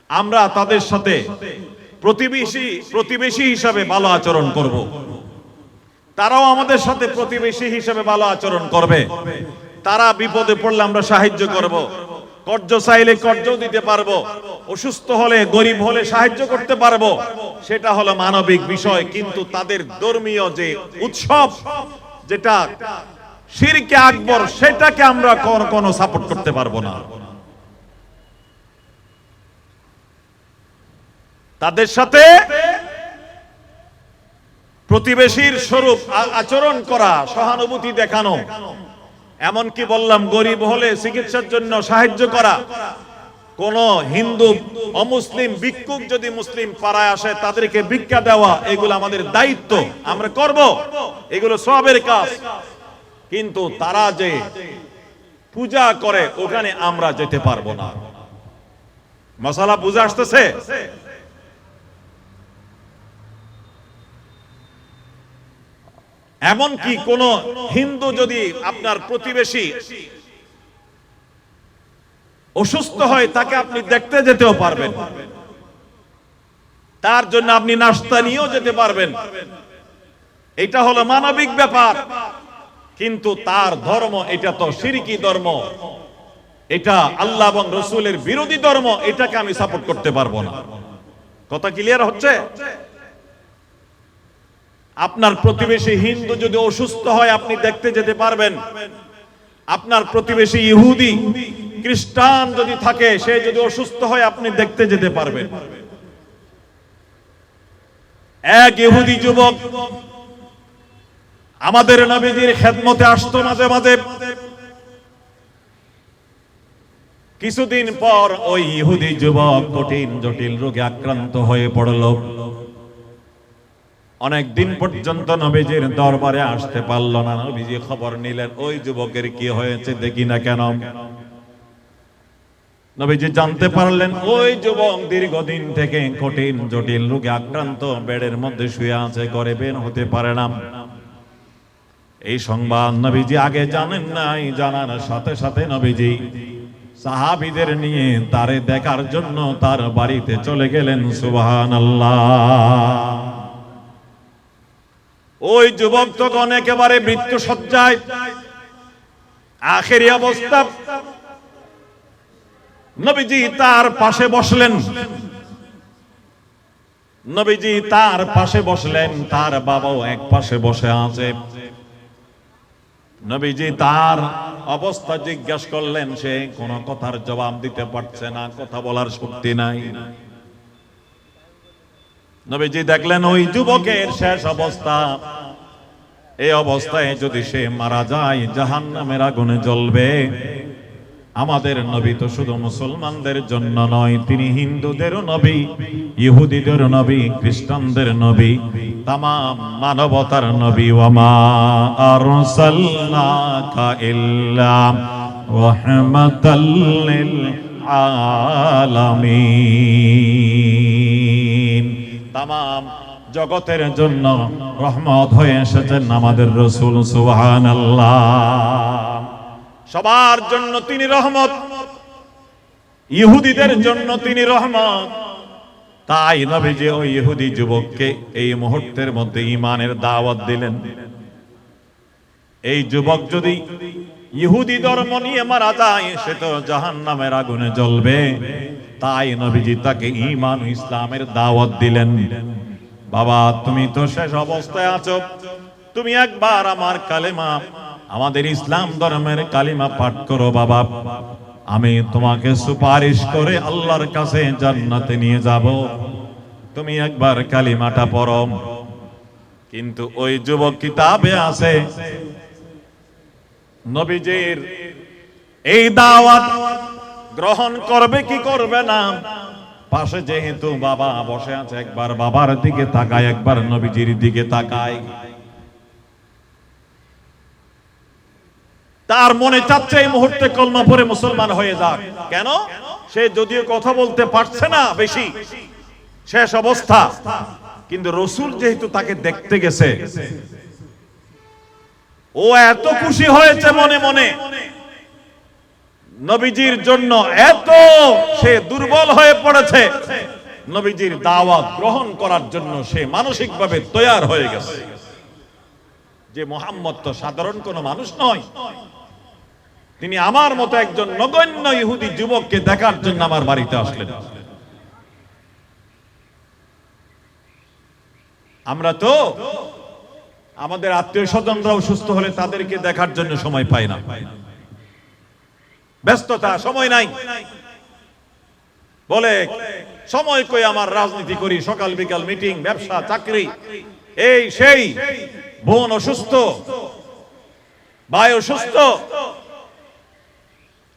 আমরা তাদের সাথে প্রতিবেশী হিসাবে ভালো আচরণ করব, তারাও আমাদের সাথে প্রতিবেশী হিসাবে ভালো আচরণ করবে। তারা বিপদে পড়লে আমরা সাহায্য করব, কর্জ চাইলে কর্জ দিতে পারবো, অসুস্থ হলে গরিব হলে সাহায্য করতে পারবো, সেটা হলো মানবিক বিষয়। কিন্তু তাদের ধর্মীয় যে উৎসব, যেটা শিরকে আকবর, সেটাকে আমরা কোনো সাপোর্ট করতে পারবো না। তাদের সাথে প্রতিবেশীর স্বরূপ আচরণ করা, সহানুভূতি দেখানো, এমনকি বললাম গরিব হলে চিকিৎসার জন্য সাহায্য করা, কোন হিন্দু অমুসলিম ভিক্ষুক যদি মুসলিম পাড়ায় আসে তাদেরকে ভিক্ষা দেওয়া, এগুলো আমাদের দায়িত্ব, আমরা করব, এগুলো সওয়াবের কাজ। কিন্তু তারা যে পূজা করে ওখানে আমরা যেতে পারবো না। মশালা বুঝে আসতেছে? এমনকি কোন হিন্দু যদি আপনার প্রতিবেশী অসুস্থ হয়, তাকে আপনি দেখতে যেতেও পারবেন, তার জন্য আপনি নাস্তা নিয়েও যেতে পারবেন, এটা হলো মানবিক ব্যাপার। কিন্তু তার ধর্ম এটা তো শিরকি ধর্ম, এটা আল্লাহ এবং রাসূলের বিরোধী ধর্ম, এটাকে আমি সাপোর্ট করতে পারবো না। কথা ক্লিয়ার হচ্ছে? আপনার প্রতিবেশী হিন্দু যদি অসুস্থ হয় আপনি দেখতে যেতে পারবেন, আপনার প্রতিবেশী ইহুদি খ্রিস্টান যদি থাকে, সে যদি অসুস্থ হয় আপনি দেখতে যেতে পারবেন। এক ইহুদি যুবক আমাদের নবীজির খেদমতে আসতো মাঝে মাঝে। কিছুদিন পর ওই ইহুদি যুবক কঠিন জটিল রোগে আক্রান্ত হয়ে পড়ল। অনেক দিন পর্যন্ত নবীজির দরবারে আসতে পারল না। নবীজি খবর নিলেন ওই যুবকের কি হয়েছে দেখি না কেন। নবীজি জানতে পারলেন ওই যুবক দীর্ঘদিন থেকে কঠিন জটিল রোগে আক্রান্ত, বেডের মধ্যে শুয়ে আছে, করে বের হতে পারে না। এই সংবাদ নবীজি আগে জানেন নাই। জানার সাথে সাথে নবীজি সাহাবীদের নিয়ে তারে দেখার জন্য তার বাড়িতে চলে গেলেন। সুবহানাল্লাহ। ওই যুবক তখন একেবারে মৃত্যু শয্যায়, আখেরি অবস্থা। নবীজি তার পাশে বসলেন, নবীজি তার পাশে বসলেন, তার বাবাও এক পাশে বসে আছে। নবীজি তার অবস্থা জিজ্ঞাসা করলেন, সে কোনো কথার জবাব দিতে পারছে না, কথা বলার শক্তি নাই। নবীজি দেখলেন ওই যুবকের শেষ অবস্থা, এই অবস্থায় যদি সে মারা যায় জাহান্নামের আগুনে জ্বলবে। আমাদের নবী তো শুধু মুসলমানদের জন্য নয়, তিনি হিন্দুদেরও নবী, ইহুদিদের নবী, খ্রিস্টানদের নবী, তামাম মানবতার নবী। ওয়ামা আরসালনাকা ইল্লা রাহমাতাল লিল আলামিন। তামাম জগতের জন্য রহমত হয়ে এসেছেন আমাদের রাসূল। সুবহানাল্লাহ। সবার জন্য তিনি রহমত, ইহুদিদের জন্য তিনি রহমত। তাই নবীজি ওই ইহুদি যুবককে এই মুহূর্তের মধ্যে ঈমানের দাওয়াত দিলেন। এই যুবক যদি ইহুদি ধর্ম নিয়ে মারা যায় সে তো জাহান্নামের আগুনে জ্বলবে। তাই নবীজি তাকে ঈমান ও ইসলামের দাওয়াত দিলেন। বাবা তুমি তো শেষ অবস্থায় আছো, তুমি একবার আমার কালেমা, আমাদের ইসলাম ধর্মের কালিমা পাঠ করো বাবা, আমি তোমাকে সুপারিশ করে আল্লাহর কাছে জান্নাতে নিয়ে যাব, তুমি একবার কালিমাটা পড়ো। কিন্তু ওই যুবক কিতাবে আছে নবীজির এই দাওয়াত গ্রহণ করবে কি করবে না। পাশে যেহেতু বাবা বসে আছে, একবার বাবার দিকে তাকায়, একবার নবীজির দিকে তাকায়। তার মনে চাচ্ছে এই মুহূর্তে কলমা পড়ে মুসলমান হয়ে যাক। কেন? সে যদিও কথা বলতে পারছে না বেশি, শেষ অবস্থা, কিন্তু রাসূল যেহেতু তাকে দেখতে গেছে, ও এত খুশি হয়েছে মনে মনে নবীজির জন্য এত সে দুর্বল হয়ে পড়েছে, নবীজির দাওয়াত গ্রহণ করার জন্য সে মানসিকভাবে তৈয়ার হয়ে গেছে যে মুহাম্মদ তো সাধারণ কোনো মানুষ নয়, তিনি আমার মতো একজন নগণ্য ইহুদি যুবককে দেখার জন্য আমার বাড়িতে আসলেন। আমরা তো আমাদের আত্মীয় স্বজনরাও সুস্থ হলে তাদেরকে দেখার জন্য সময় পাই না, ব্যস্ততা, সময় নাই বলে সময় কই আমার রাজনীতি করি, সকাল বিকাল মিটিং, ব্যবসা, চাকরি, এই সেই, বোন অসুস্থ, ভাই অসুস্থ,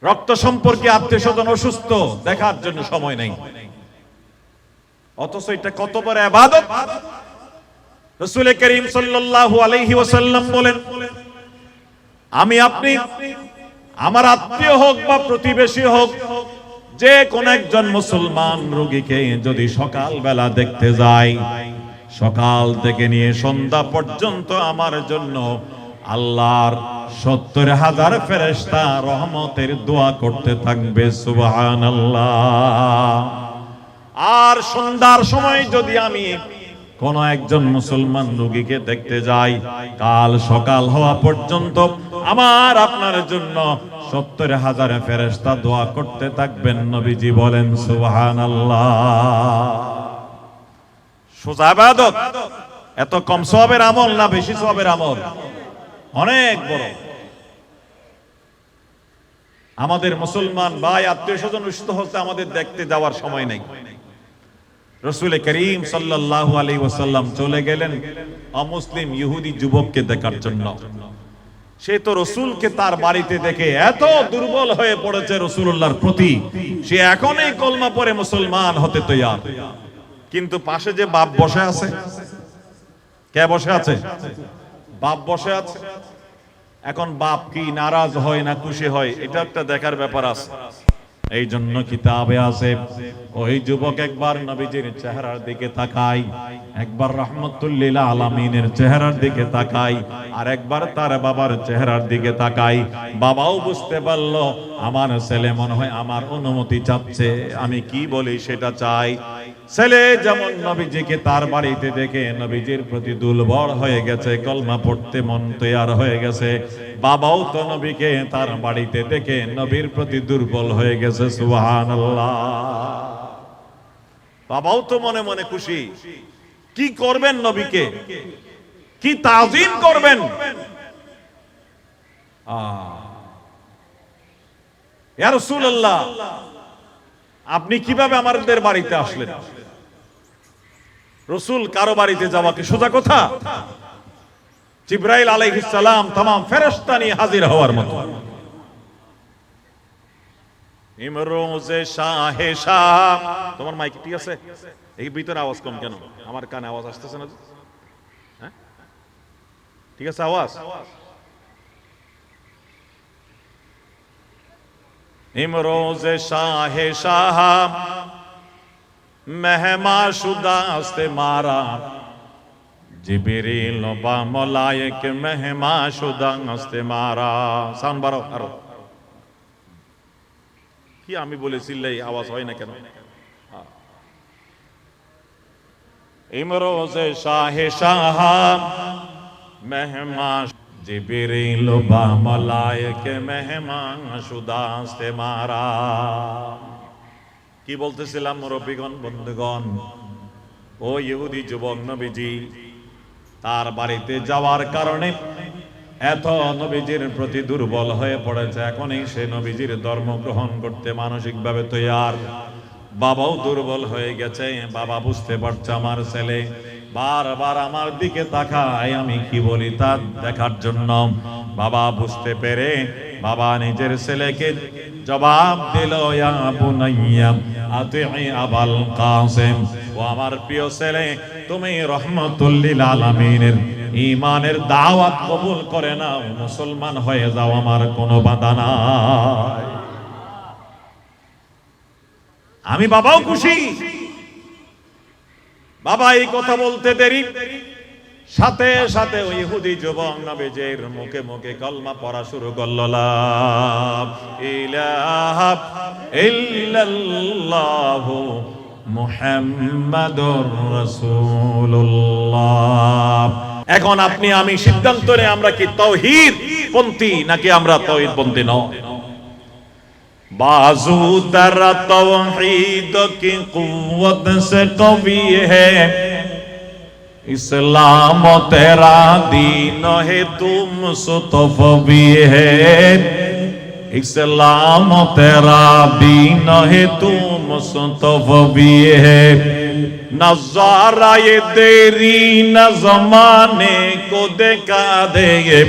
রক্ত সম্পর্কে আত্মীয় স্বজন অসুস্থ, দেখার জন্য সময় নেই। অথচ এটা কত বড় ইবাদত। রাসূল করিম সাল্লাল্লাহু আলাইহি ওয়াসাল্লাম বলেন, আমি আপনি আমার আত্মীয় হোক বা প্রতিবেশী হোক, যে কোন একজন মুসলমান রোগীকে যদি সকাল বেলা দেখতে যাই, সকাল থেকে নিয়ে সন্ধ্যা পর্যন্ত আমার জন্য আল্লাহর ৭০,০০০ ফেরেশতা রহমতের দোয়া করতে থাকবে, সুবহানাল্লাহ। আর সন্ধ্যার সময় যদি আমি কোন একজন মুসলমান রোগীকে দেখতে যাই, কাল সকাল হওয়া পর্যন্ত আমার আপনার জন্য ৭০,০০০ ফেরেশতা দোয়া করতে থাকবেন। নবীজি বলেন সুবহানাল্লাহ। সোজা ইবাদত, এত কম সওয়াবের আমল না বেশি সওয়াবের আমল? অনেক বড়। আমাদের মুসলমান ভাই আত্মীয় স্বজন সুস্থ হতে আমাদের দেখতে যাওয়ার সময় নেই। রাসূল করিম সাল্লাল্লাহু আলাইহি ওয়াসাল্লাম চলে গেলেন অমুসলিম ইহুদি যুবককে দেখার জন্য। সে তো রাসূলকে তার বাড়িতে দেখে এত দুর্বল হয়ে পড়েছে রাসূলুল্লাহর প্রতি, সে এখনই কলমা পড়ে মুসলমান হতে তৈয়ার। কিন্তু পাশে যে বাপ বসে আছে, কে বসে আছে? বাপ বসে আছে। এখন বাপ কি নারাজ হয় না খুশি হয়, এটা একটা দেখার ব্যাপার আছে। এই জন্য কিতাবে আছে, ওই যুবক একবার নবীজির চেহারার দিকে তাকায়, একবার রাহমাতুল লিল আলামিনের চেহারার দিকে তাকায়, আর একবার তার বাবার চেহারার দিকে তাকায়। বাবাও বুঝতে পারলো আমার ছেলে মনে হয় আমার অনুমতি চাচ্ছে, আমি কি বলি সেটা চাই। ছেলে যেমন নবীজিকে তার বাড়িতে দেখে নবীজির প্রতি দুর্বল হয়ে গেছে, কলমা পড়তে মন তৈয়ার হয়ে গেছে, বাবাও তো নবীকে তার বাড়িতে দেখে নবীর প্রতি দুর্বল হয়ে গেছে, সুবহানাল্লাহ। বাবাও তো মনে মনে খুশি, কি করবেন নবীকে, কি তাজিম করবেন। ইয়া রাসূলুল্লাহ, আপনি কিভাবে আমাদের বাড়িতে আসলেন? রাসূল কারো বাড়িতে যাওয়া কি সোজা কথা? জিবরাইল আলাইহিস সালাম तमाम ফেরেশতা নিয়ে হাজির হওয়ার মতো। ইমরোজে শাহে শাহ, তোমার মাইক ঠিক আছে? এই ভিতরে আওয়াজ কম কেন? আমার কানে আওয়াজ আসতেছে না? হ্যাঁ ঠিক আছে আওয়াজ? ইমরোজে শাহে শাহ মেহমা শুদাস্তে মারা, জিবরিল বা মালায়েক মেহমা শুদাস্তে মারা। সাউন্ড বাড়াও আরো। কি আমি বলেছিলাই আওয়াজ হয় না কেন? ইমরোজে শাহে শাহ মেহমা, জিবরিল বা মালায়েক মেহমা শুদাস্তে মারা। কি বলতেছিলাম মুরব্বিগণ, বন্ধুগণ? ও ইহুদি যুবক নবীজি তার বাড়িতে যাওয়ার কারণে এত নবীজির প্রতি দুর্বল হয়ে পড়েছে, এখনই সে নবীজির ধর্ম গ্রহণ করতে মানসিকভাবে তৈয়ার। বাবাও দুর্বল হয়ে গেছে, বাবা বুঝতে পারছে আমার ছেলে বারবার আমার দিকে তাকায়, আমি কি বলি তা দেখার জন্য। বাবা বুঝতে পেরে বাবা নিজের ছেলেকে জবাব দিল, ইয়া বুনাইয়া আতিঈ আবাল কাসিম, ও আমার প্রিয় ছেলে, তুমি রহমাতুল লিল আলামিনের ঈমানের দাওয়াত কবুল করে নাও, মুসলমান হয়ে যাও, আমার কোনো বাধা নাই। আমি বাবাও খুশি। বাবা এই কথা বলতে দেরি, সাথে সাথে ওই ইহুদি যুবক নবীজির মুখে মুখে কলমা পড়া শুরু করল, লা ইলাহা ইল্লাল্লাহু মুহাম্মাদুর রাসূলুল্লাহ। এখন আপনি আমি সিদ্ধান্ত নেই আমরা কি তাওহীদ পন্থী নাকি আমরা তাওহীদ পন্থী নয়। बाजू दर तौहीद की कुव्वत से कवी है, इस्लाम तेरा दीन है तुम मुस्तफ़ी है, इस्लाम तेरा दीन है तुम मुस्तफ़ी है। नज़ारा ये तेरी न ज़माने को देखा देंगे,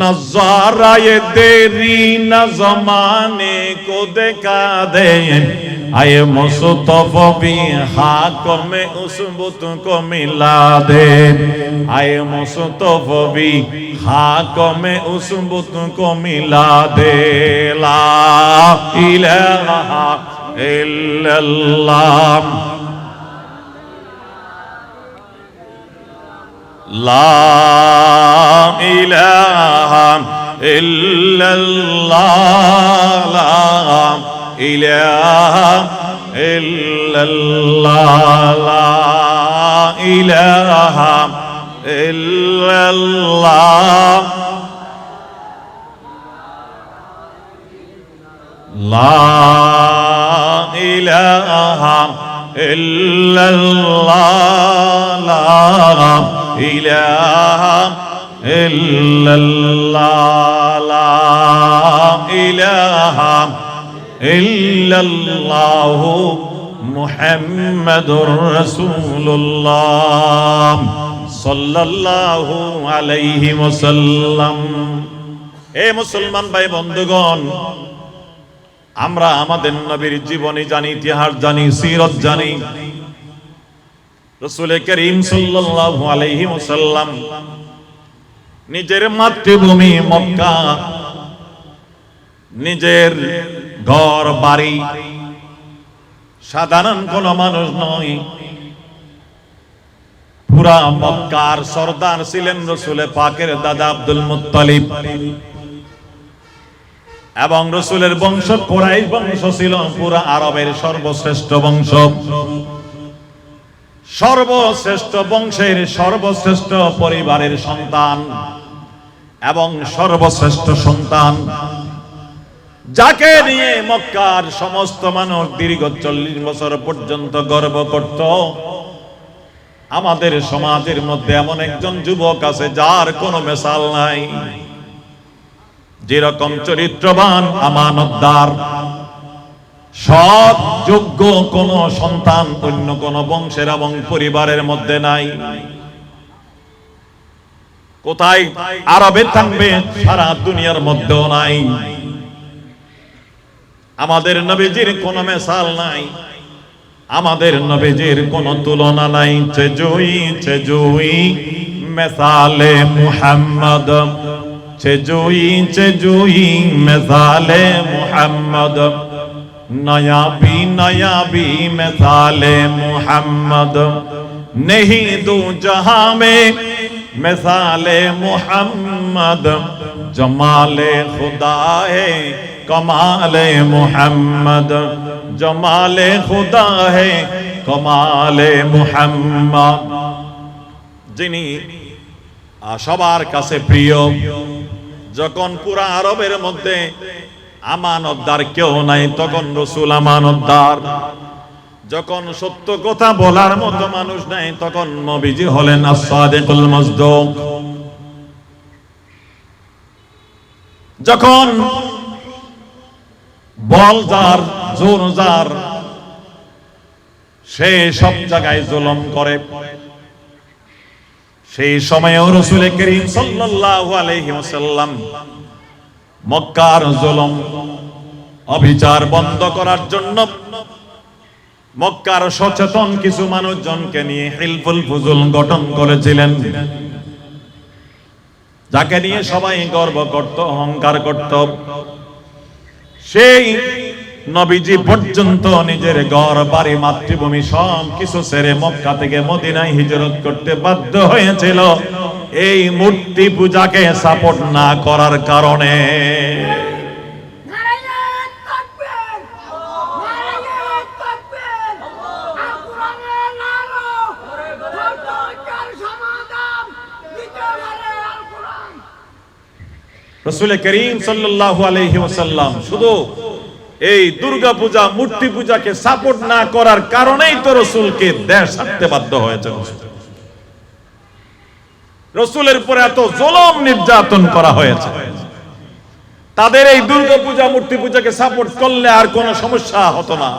नज़ारा ये तेरी न ज़माने को देखा दे, आए मुस्तफ़ी हाक में उस बुत को मिला दे, आए मुस्तफ़ी हाक में उस बुत को मिला दे। ला इलाहा इल्लल्लाह, ला इलाहा इल्लल्लाह, ला इलाहा इल्लल्लाह, ला इलाहा इल्लल्लाह, ला इलाहा इल्लल्लाह, ला इलाहा इल्लल्लाह, ला इलाहा इल्लल्लाह मुहम्मदुर रसूलुल्लाह सल्लल्लाहु अलैहि वसल्लम। ए मुसलमान भाई बंधुगण, আমরা আমাদের নবীর জীবনী জানি, ইতিহাস জানি, সিরাত জানি। রাসূল করিম সাল্লাল্লাহু আলাইহি ওয়াসাল্লাম নিজের মাতৃভূমি মক্কা, নিজের ঘর বাড়ি, সাধারণ কোন মানুষ নয়, পুরা মক্কার সরদার ছিলেন রাসূল পাকের দাদা আব্দুল মুত্তালিব, এবং রাসূলের বংশ কুরাইশ বংশ ছিল পুরা আরবের সর্বশ্রেষ্ঠ বংশ, সর্বশ্রেষ্ঠ বংশের সর্বশ্রেষ্ঠ পরিবারের সন্তান এবং সর্বশ্রেষ্ঠ সন্তান, যাকে নিয়ে মক্কার সমস্ত মানুষ দীর্ঘ 40 বছর পর্যন্ত গর্ব করত। আমাদের সমাজের মধ্যে এমন একজন যুবক আছে যার কোনো মেসাল নাই, যেরকম চরিত্রবান, আমানতদার, সৎ, যোগ্য কোন সন্তান অন্য কোন বংশের এবং পরিবারের মধ্যে নাই। কোথায় আরবে থাকবে, সারা দুনিয়ার মধ্যেও নাই। আমাদের নবীজির কোনো মেসাল নাই, আমাদের নবীজির কোনো তুলনা নাই। চেজুই মেসালে মুহাম্মদ, চেজুই মেসালে মুহাম্মদ, नयाबी मिसाले मुहम्मद, नहीं दो जहां में मिसाले मुहम्मद, जमाले खुदा है कमाले मुहम्मद, जमाले खुदा है कमाले मुहम्मद। যিনি সবার কাছে প্রিয়, যখন পুরা আরবের মধ্যে আমানতদার কেউ নাই তখন রাসূল আমানতদার, যখন সত্য কথা বলার মতো মানুষ নাই তখন নবীজি হলেন as-সাদিকুল মাসদুক। যখন বল যার, জোর যার, সে সব জায়গায় জুলুম করে, সেই সময়েও রাসূল করিম সাল্লাল্লাহু আলাইহি ওয়াসাল্লাম মক্কার জুলুম অবিচার বন্ধ করার জন্য মক্কার সচেতন কিছু মানুষজনকে নিয়ে হিলফুল ফুজুল গঠন করেছিলেন, যাকে নিয়ে সবাই গর্ব করত, অহংকার করত। সেই নবীজি পর্যন্ত নিজের ঘর বাড়ি মাতৃভূমি সব কিছু ছেড়ে মক্কা থেকে মদিনায় হিজরত করতে বাধ্য হয়েছিল এই মূর্তি পূজাকে সাপোর্ট না করার কারণে। রাসূল করিম সাল্লাল্লাহু আলাইহি ওয়াসাল্লাম শুধু এই দুর্গা পূজা মূর্তি পূজাকে সাপোর্ট না করার কারণেই তো রাসূলকে দেশ ছাড়তে বাধ্য হয়েছে। রাসূলের উপরে এত জুলুম নির্যাতন করা হয়েছে, তাদের এই দুর্গা পূজা মূর্তি পূজাকে সাপোর্ট করলে আর কোনো সমস্যা হতো না।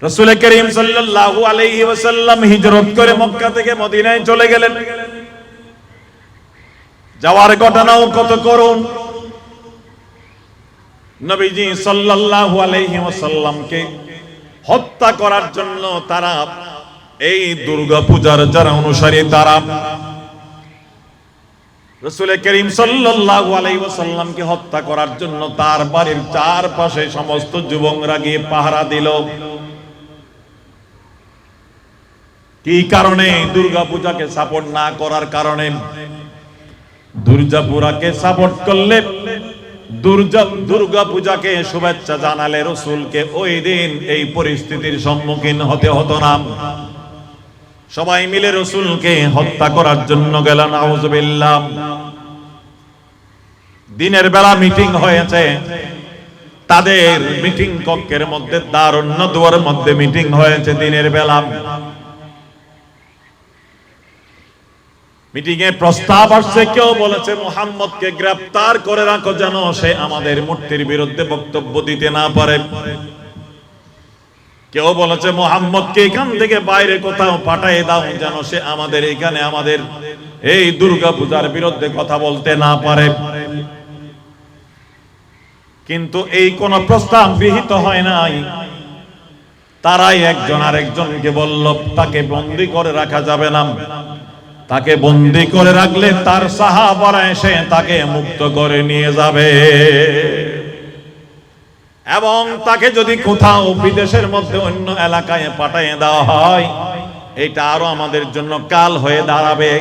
রাসূল করিম সাল্লাল্লাহু আলাইহি ওয়াসাল্লাম হিজরত করে মক্কা থেকে মদিনায় চলে গেলেন। যাওয়ার ঘটনাও কত করুণ। নবীজি সাল্লাল্লাহু আলাইহি ওয়াসাল্লামকে হত্যা করার জন্য তারা এই দুর্গা পূজার যারা অনুসারী তারা রাসূল করিম সাল্লাল্লাহু আলাইহি ওয়াসাল্লামকে হত্যা করার জন্য তার বাড়ির চারপাশে সমস্ত যুবকরা গিয়ে পাহারা দিল। কি কারণে? দুর্গা পূজাকে সাপোর্ট না করার কারণে। দুর্গা পূজাকে সাপোর্ট করলে, দুর্গা পূজাকে শুভেচ্ছা জানালে রাসূলকে ওই দিন এই পরিস্থিতির সম্মুখীন হতে হতো না। সবাই মিলে রাসূলকে হত্যা করার জন্য গেল। নাউযুবিল্লাহ। দিনের বেলা মিটিং হয়েছে, তাদের মিটিং কক্ষের মধ্যে দারুন নদওয়ার মধ্যে মিটিং হয়েছে দিনের বেলা। মিটিং এ প্রস্তাব আসছে, কেউ বলেছে মুহাম্মদকে গ্রেফতার করে রাখো যেন সে আমাদের মূর্তির বিরুদ্ধে বক্তব্য দিতে না পারে। কেউ বলেছে মুহাম্মদকে এখান থেকে বাইরে কোথাও পাঠিয়ে দাও যেন সে আমাদের এখানে আমাদের এই দুর্গা পূজার বিরুদ্ধে কথা বলতে না পারে। কিন্তু এই কোন প্রস্তাব গৃহীত হয় নাই। তারাই একজন আরেকজনকে বলল তাকে বন্দী করে রাখা যাবে না, তাকে বন্দী করে রাখলে তার সাহাবারা এসে তাকে মুক্ত করে নিয়ে যাবে, এবং তাকে যদি কোথাও বিদেশের মধ্যে অন্য এলাকায় পাঠিয়ে দেওয়া হয় এটা আরো আমাদের জন্য কাল হয়ে দাঁড়াবে।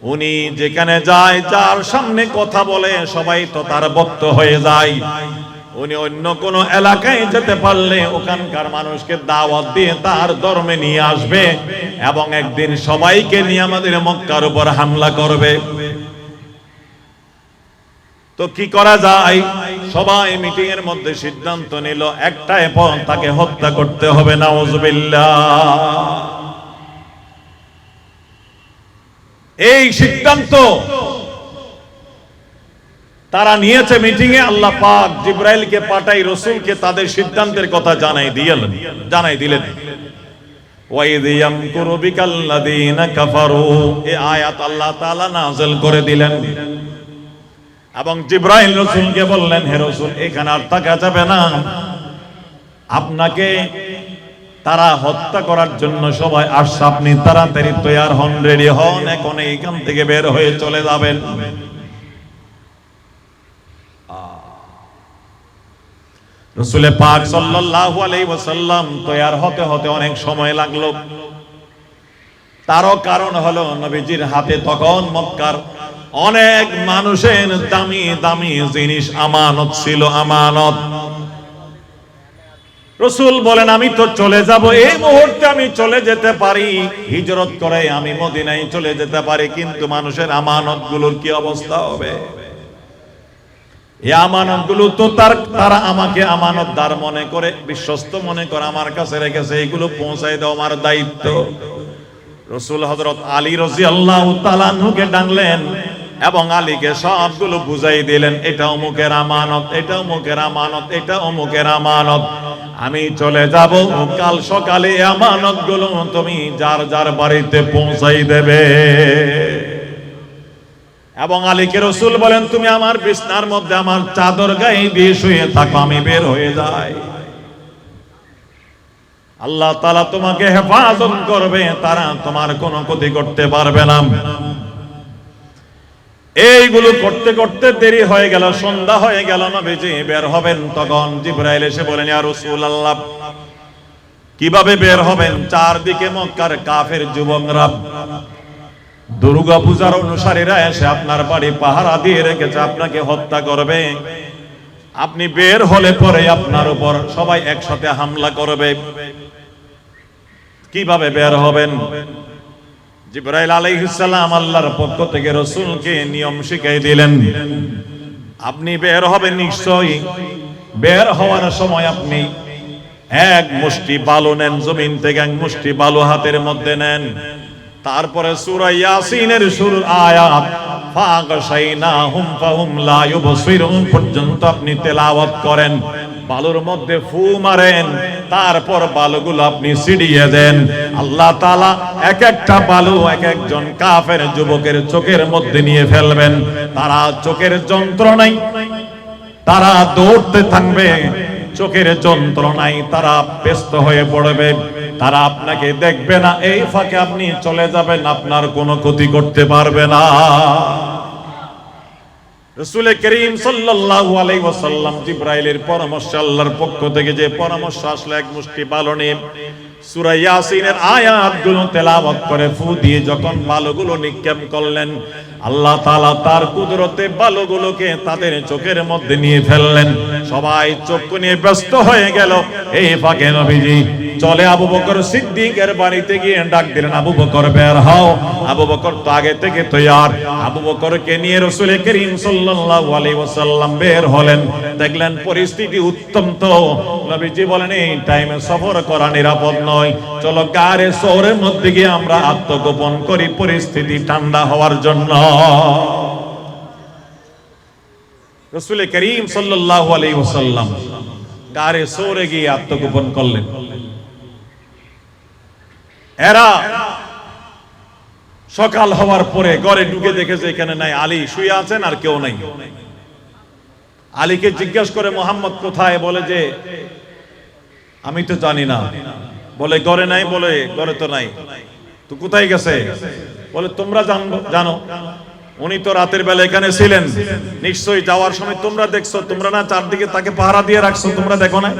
উনি যেখানে যায়, যার সামনে কথা বলে সবাই তো তার ভক্ত হয়ে যায়। উনি অন্য কোন এলাকায় যেতে পারলে ওখানকার মানুষকে দাওয়াত দিয়ে তার ধর্মে নিয়ে আসবে এবং একদিন সবাইকে নিয়ে আমাদের মক্কার উপর হামলা করবে। তো কি করা যায়? সবাই মিটিং এর মধ্যে সিদ্ধান্ত নিল একটাই পথ, তাকে হত্যা করতে হবে। নাউযুবিল্লাহ। এই সিদ্ধান্ত তারা নিয়েছে মিটিং এ। আল্লাহ পাক জিবরাইলকে পাঠাই রাসূলকে তাদের সিদ্ধান্তের কথা জানাই দিলেন। ওয়াইদ ইয়ামকুরু বিকাল্লাযীনা কাফারু, এই আয়াত আল্লাহ তাআলা নাযিল করে দিলেন এবং জিবরাইল রাসূলকে বললেন, হে রাসূল এখানে আর থাকা যাবে না, আপনাকে তারা হত্যা করার জন্য সবাই আসছে, আপনি তাড়াতাড়ি তৈয়ার হন, রেডি হন, এখন এইখান থেকে বের হয়ে চলে যাবেন। রাসূল পাক সাল্লাল্লাহু আলাইহি ওয়াসাল্লাম তৈয়ার হতে হতে অনেক সময় লাগলো। তারও কারণ হলো নবীজির হাতে তখন মক্কার অনেক মানুষের দামি দামি জিনিস আমানত ছিল, আমানত। রাসূল বলেন আমি তো চলে যাব, এই মুহূর্তে আমি চলে যেতে পারি, হিজরত করে আমি মদিনায় চলে যেতে পারি, কিন্তু মানুষের আমানতগুলোর কি অবস্থা হবে? এই আমানতগুলো তো তারা আমাকে আমানতদার মনে করে, বিশ্বস্ত মনে করে আমার কাছে রেখেছে, এগুলো পৌঁছায় দেওয়া আমার দায়িত্ব। রাসূল হযরত আলী রাদিয়াল্লাহু তাআলা আনহুকে ডাকলেন এবং আলীকে সবগুলো বুঝাই দিলেন, এটা অমুকের আমানত, এটা অমুকের আমানত, এটা অমুকের আমানত। আমি চলে যাব, কাল সকালে আমানতগুলো তুমি যার যার বাড়িতে পৌঁছাই দেবে। এবং আলীকে রাসূল বলেন, তুমি আমার বিছনার মধ্যে আমার চাদর গায়ে দিয়ে শুয়ে থাকো, আমি বের হয়ে যাই। আল্লাহ তাআলা তোমাকে হেফাজত করবে, তারা তোমার কোনো ক্ষতি করতে পারবে না। এইগুলো করতে করতে দেরি হয়ে গেল, সন্ধ্যা হয়ে গেল, নবীজি বের হবেন। তখন জিবরাইল এসে বলেন, ইয়া রাসূলুল্লাহ, কিভাবে বের হবেন? চারদিকে মক্কার কাফের যুবকরা, দুর্গা পূজার অনুসারীরা এসে আপনার বাড়ি পাহারা দিয়ে রেখেছে, আপনাকে হত্যা করবে। আপনি বের হলে পরে আপনার উপর সবাই একসাথে হামলা করবে, কিভাবে বের হবেন? জিবরাইল আলাইহিস সালাম আল্লাহর পক্ষ থেকে রাসূলকে নিয়ম শিখিয়ে দিলেন। আপনি বের হবেন নিশ্চয়ই, বের হওয়ার সময় আপনি এক মুষ্টি বালু নেন, জমিন থেকে এক মুষ্টি বালু হাতের মধ্যে নেন। তারপরে সূরা ইয়াসিনের শুরুর আয়াত ফাগশাইনাহুম ফাহুম লা ইউবসিরুন পর্যন্ত আপনি তেলাওয়াত করেন, বালুর মধ্যে ফু মারেন, তারপর বালুগুলো আপনি ছিড়িয়ে দেন। আল্লাহ তাআলা এক একটা বালু এক একজন কাফের যুবকের চোখের মধ্যে নিয়ে ফেলবেন। তারা চোখের যন্ত্রণায় তারা দৌড়তে থাকবে, চোখের যন্ত্রণায় তারা ব্যস্ত হয়ে পড়বে, তারা আপনাকে দেখবে না। এই ফাঁকে আপনি চলে যাবেন, আপনার কোনো ক্ষতি করতে পারবে না। রাসূল করিম সাল্লাল্লাহু আলাইহি ওয়াসাল্লাম জিবরাইলের পরামর্শ, আল্লাহর পক্ষ থেকে যে পরামর্শ আসলে, এক মুষ্টি বালু নিয়ে সূরা ইয়াসিনের আয়াতগুলো তেলাওয়াত করে ফু দিয়ে যখন বালুগুলো নিক্ষেপ করলেন, আল্লাহ তাআলা তার কুদরতে বালুগুলোকে তাদের চোখের মধ্যে নিয়ে ফেললেন। সবাই চক্ষু নিয়ে ব্যস্ত হয়ে গেল। এই ফাঁকে নবীজি চলে আবু বকর সিদ্দিকের বাড়িতে গিয়ে ডাক দিলেন, আবু বকর বের হও। আবু বকর তো আগে থেকে তৈয়ার। আবু বকরকে নিয়ে রাসূল করিম সাল্লাল্লাহু আলাইহি ওয়াসাল্লাম বের হলেন। দেখলেন পরিস্থিতি উত্তপ্ত। নবীজি বলেন, এই টাইমে সফর করা নিরাপদ নয়, চলো গারে শহরের মধ্যে গিয়ে আমরা আত্মগোপন করি পরিস্থিতি ঠান্ডা হওয়ার জন্য। রাসূল করিম সাল্লাল্লাহু আলাইহি ওয়াসাল্লাম গারে শহরে গিয়ে আত্মগোপন করলেন। এরা সকাল হওয়ার পরে ঘরে ঢুকে দেখেছে এখানে নাই, আলী শুয়ে আছেন আর কেউ নাই। আলীকে জিজ্ঞাসা করে, মোহাম্মদ কোথায়? বলে যে আমি তো জানি না। বলে ঘরে নাই? বলে ঘরে তো নাই। তো কোথায় গেছে? বলে তোমরা জানো, উনি তো রাতের বেলা এখানে ছিলেন, নিশ্চয়ই যাওয়ার সময় তোমরা দেখছো, তোমরা না চারদিকে তাকে পাহারা দিয়ে রাখছো, তোমরা দেখো না?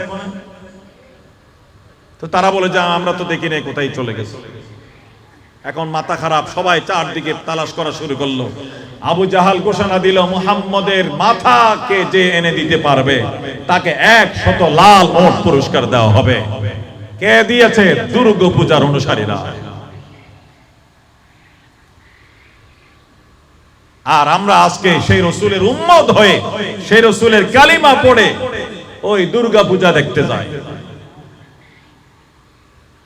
তো তারা বলে যে আমরা তো দেখি নাই, কোথায় চলে গেছে। এখন মাথা খারাপ, সবাই চারদিকে তালাশ করা শুরু করলো। আবু জাহাল ঘোষণা দিল, মুহাম্মদের মাথাকে যে এনে দিতে পারবে তাকে 100 লাল ওট পুরস্কার দেওয়া হবে। কে দিয়েছে? দুর্গা পূজার অনুসারীরা। আর আমরা আজকে সেই রাসূলের উম্মত হয়ে, সেই রাসূলের কালিমা পড়ে ওই দুর্গা পূজা দেখতে যাই,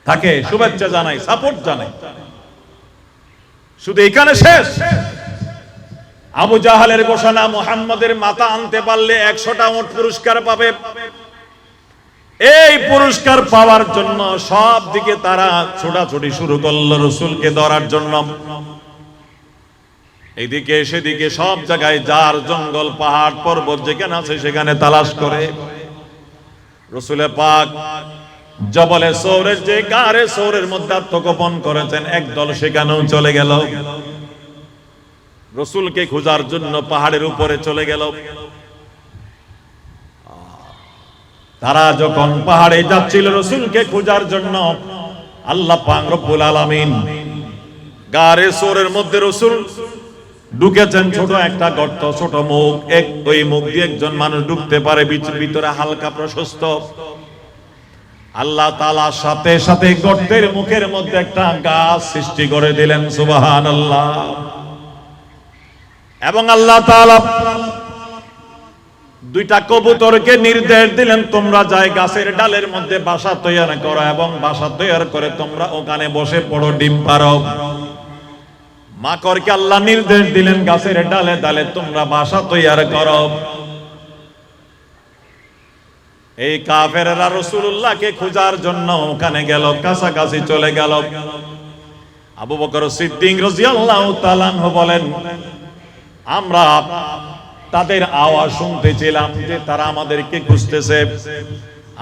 তাকে শুভেচ্ছা জানাই, সাপোর্ট জানাই। শুধু এখানে শেষ? আবু জাহালের ঘোষণা, মুহাম্মদের মাথা আনতে পারলে 100টা ওট পুরস্কার পাবে। এই পুরস্কার পাওয়ার জন্য সব দিকে তারা ছোটাছুটি শুরু করলো রাসূলকে ধরার জন্য। এইদিকে সেদিকে সব জায়গায় যার জঙ্গল পাহাড় পর্বত যেখানে আছে সেখানে তালাশ করে। রাসূল পাক জবলে সৌরের যে গারে সৌরের মধ্যে আত্মগোপন করেছেন, একদল সেখানেও চলে গেল রাসূলকে খোঁজার জন্য, পাহাড়ের উপরে চলে গেল। তারা যখন পাহাড়ে যাচ্ছিল রাসূলকে খোঁজার জন্য, আল্লাহ পাক রব্বুল আলামিন গারে সৌরের মধ্যে রাসূল ঢুকেছেন, ছোট একটা গর্ত, ছোট মুখ, ওই মুখ দিয়ে একজন মানুষ ঢুকতে পারে, ভিতরে হালকা প্রশস্ত। আল্লাহ তাআলা সাথে সাথে গর্তের মুখের মধ্যে একটা গাছ সৃষ্টি করে দিলেন, সুবহানাল্লাহ। এবং আল্লাহ তাআলা দুইটা কবুতরকে নির্দেশ দিলেন, তোমরা যাই গাছের ডালের মধ্যে বাসা তৈরি করো এবং বাসা তৈরি করে তোমরা ওখানে বসে পড়ো, ডিম পারো। মাকড়কে আল্লাহ নির্দেশ দিলেন, গাছের ডালে ডালে তোমরা বাসা তৈরি করো। এই কাফেররা রাসূলুল্লাহকে খোঁজার জন্য ওখানে গেল, কাছাকাছি চলে গেল। আবু বকর সিদ্দিক রাদিয়াল্লাহু তাআলা আনহু বলেন, আমরা তাদের আওয়াজ শুনতেছিলাম যে তারা আমাদেরকে খুঁজতেছে।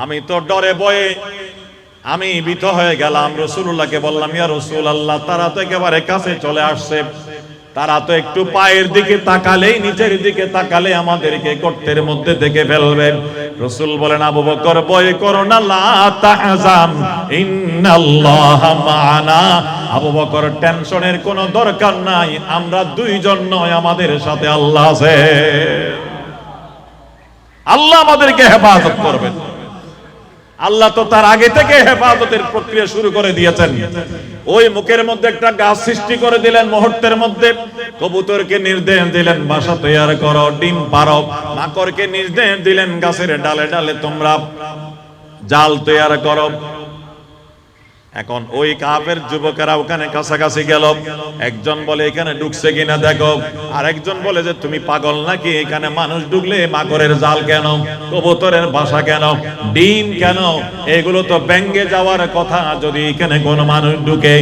আমি তো ডরে ভয়ে আমি ভীত হয়ে গেলাম। রাসূলুল্লাহকে বললাম, ইয়া রাসূলুল্লাহ, তারা তো একেবারে কাছে চলে আসছে, তারা তো একটু পায়ের দিকে তাকালেই, নিচের দিকে তাকালে আমাদেরকে গর্তের মধ্যে দেখে ফেলবেন। রাসূল বলেন, আবু বকর ভয় করো না, লা তাহজান ইন্নাল্লাহা মা'ানা। আবু বকর টেনশনের কোনো দরকার নাই, আমরা দুইজন নয়, আমাদের সাথে আল্লাহ আছে। আল্লাহ আমাদেরকে হেফাজত করবেন। আল্লাহ তো তার আগে থেকে হেফাজতের প্রক্রিয়া শুরু করে দিয়েছেন। ওই মুখের মধ্যে একটা গাছ সৃষ্টি করে দিলেন মুহূর্তের মধ্যে। কবুতরকে নির্দেশ দিলেন বাসা তৈরি করো, ডিম পারো। মাকড়কে নির্দেশ দিলেন গাছের ডালে ডালে তোমরা জাল তৈরি করো। এখন ওই কাফের যুবকেরা ওখানে কাছাকাছি গেল। একজন বলে এখানে ঢুকছে কিনা দেখো, আর একজন বলে যে তুমি পাগল নাকি, এখানে মানুষ ঢুকলে মাকড়ের জাল কেন, কবুতরের বাসা কেন, ডিম কেন, এগুলো তো ভেঙে যাওয়ার কথা। যদি এখানে কোনো মানুষ ঢুকে,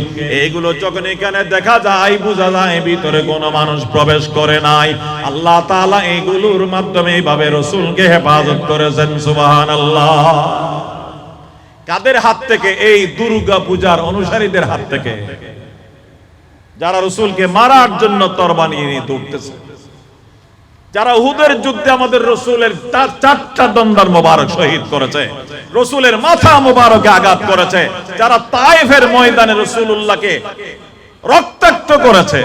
এগুলো যখন এখানে দেখা যায় বোঝা যায় ভিতরে কোনো মানুষ প্রবেশ করে নাই। আল্লাহ তাআলা এগুলোর মাধ্যমে এইভাবে রাসূলকে হেফাজত করেছেন। সুবহানাল্লাহ। কাদের হাত থেকে? এই দুর্গা পূজার অনুসারীদের হাত থেকে, যারা রাসূলকে মারার জন্য তরবারি নিয়ে দৌড়তেছে, যারা উহুদের যুদ্ধে আমাদের রাসূলের চারটা দন্দার মোবারক শহীদ করেছে, রাসূলের মাথা মোবারকে আঘাত করেছে, যারা তায়েফের ময়দানে রাসূলুল্লাহকে রক্তাক্ত করেছে,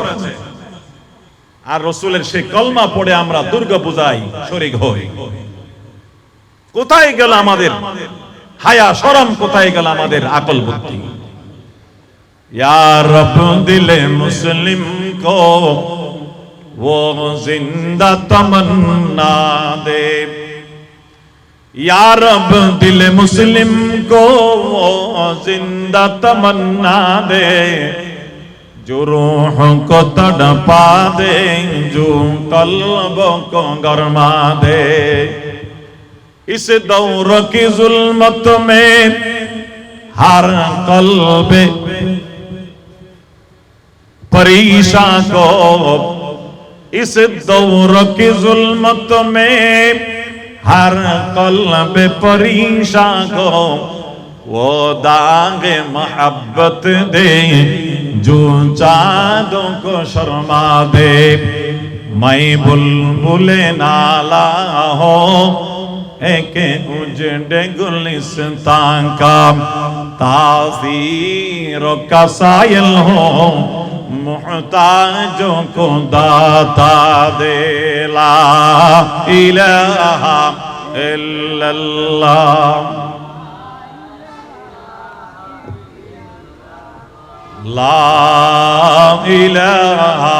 আর রাসূলের সেই কলমা পড়ে আমরা দুর্গা পূজায় শরীক হই। কোথায় গেল আমাদের হায়া শরম, কোথায় গেল আমাদের আকল বুদ্ধি? ইয়া রব দিলে মুসলিম কো वो जिंदा तमन्ना दे, या रब दिल मुस्लिम को वो जिंदा तमन्ना दे, जो रूह को तड़पा दे, जो कल्ब को गरमा दे। इस दौर की जुल्मत में हर कल्बे परेशान को, इस दौर की जुल्मत में हर कल्ब परेशान को, वो दाग मोहब्बत दे जो चाँदों को शर्मा दे। मैं बुलबुले नाला हो एक उजड़े गुलिस्तान का, तासीर का सायल हो मुहताजों को दाता दे। ला इलाहा इल्लल्लाह, ला इलाहा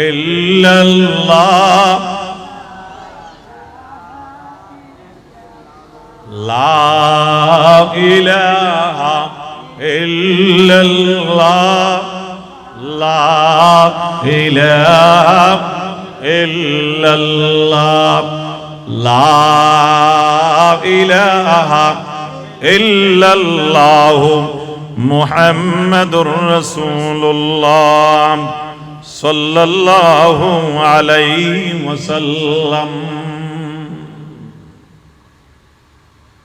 इल्लल्लाह, ला इलाहा इल्लल्लाह, ला इलाहा इल्लल्लाह, ला इलाहा इल्लल्लाह मुहम्मदुर रसूलुल्लाह सल्लल्लाहु अलैहि वसल्লাম।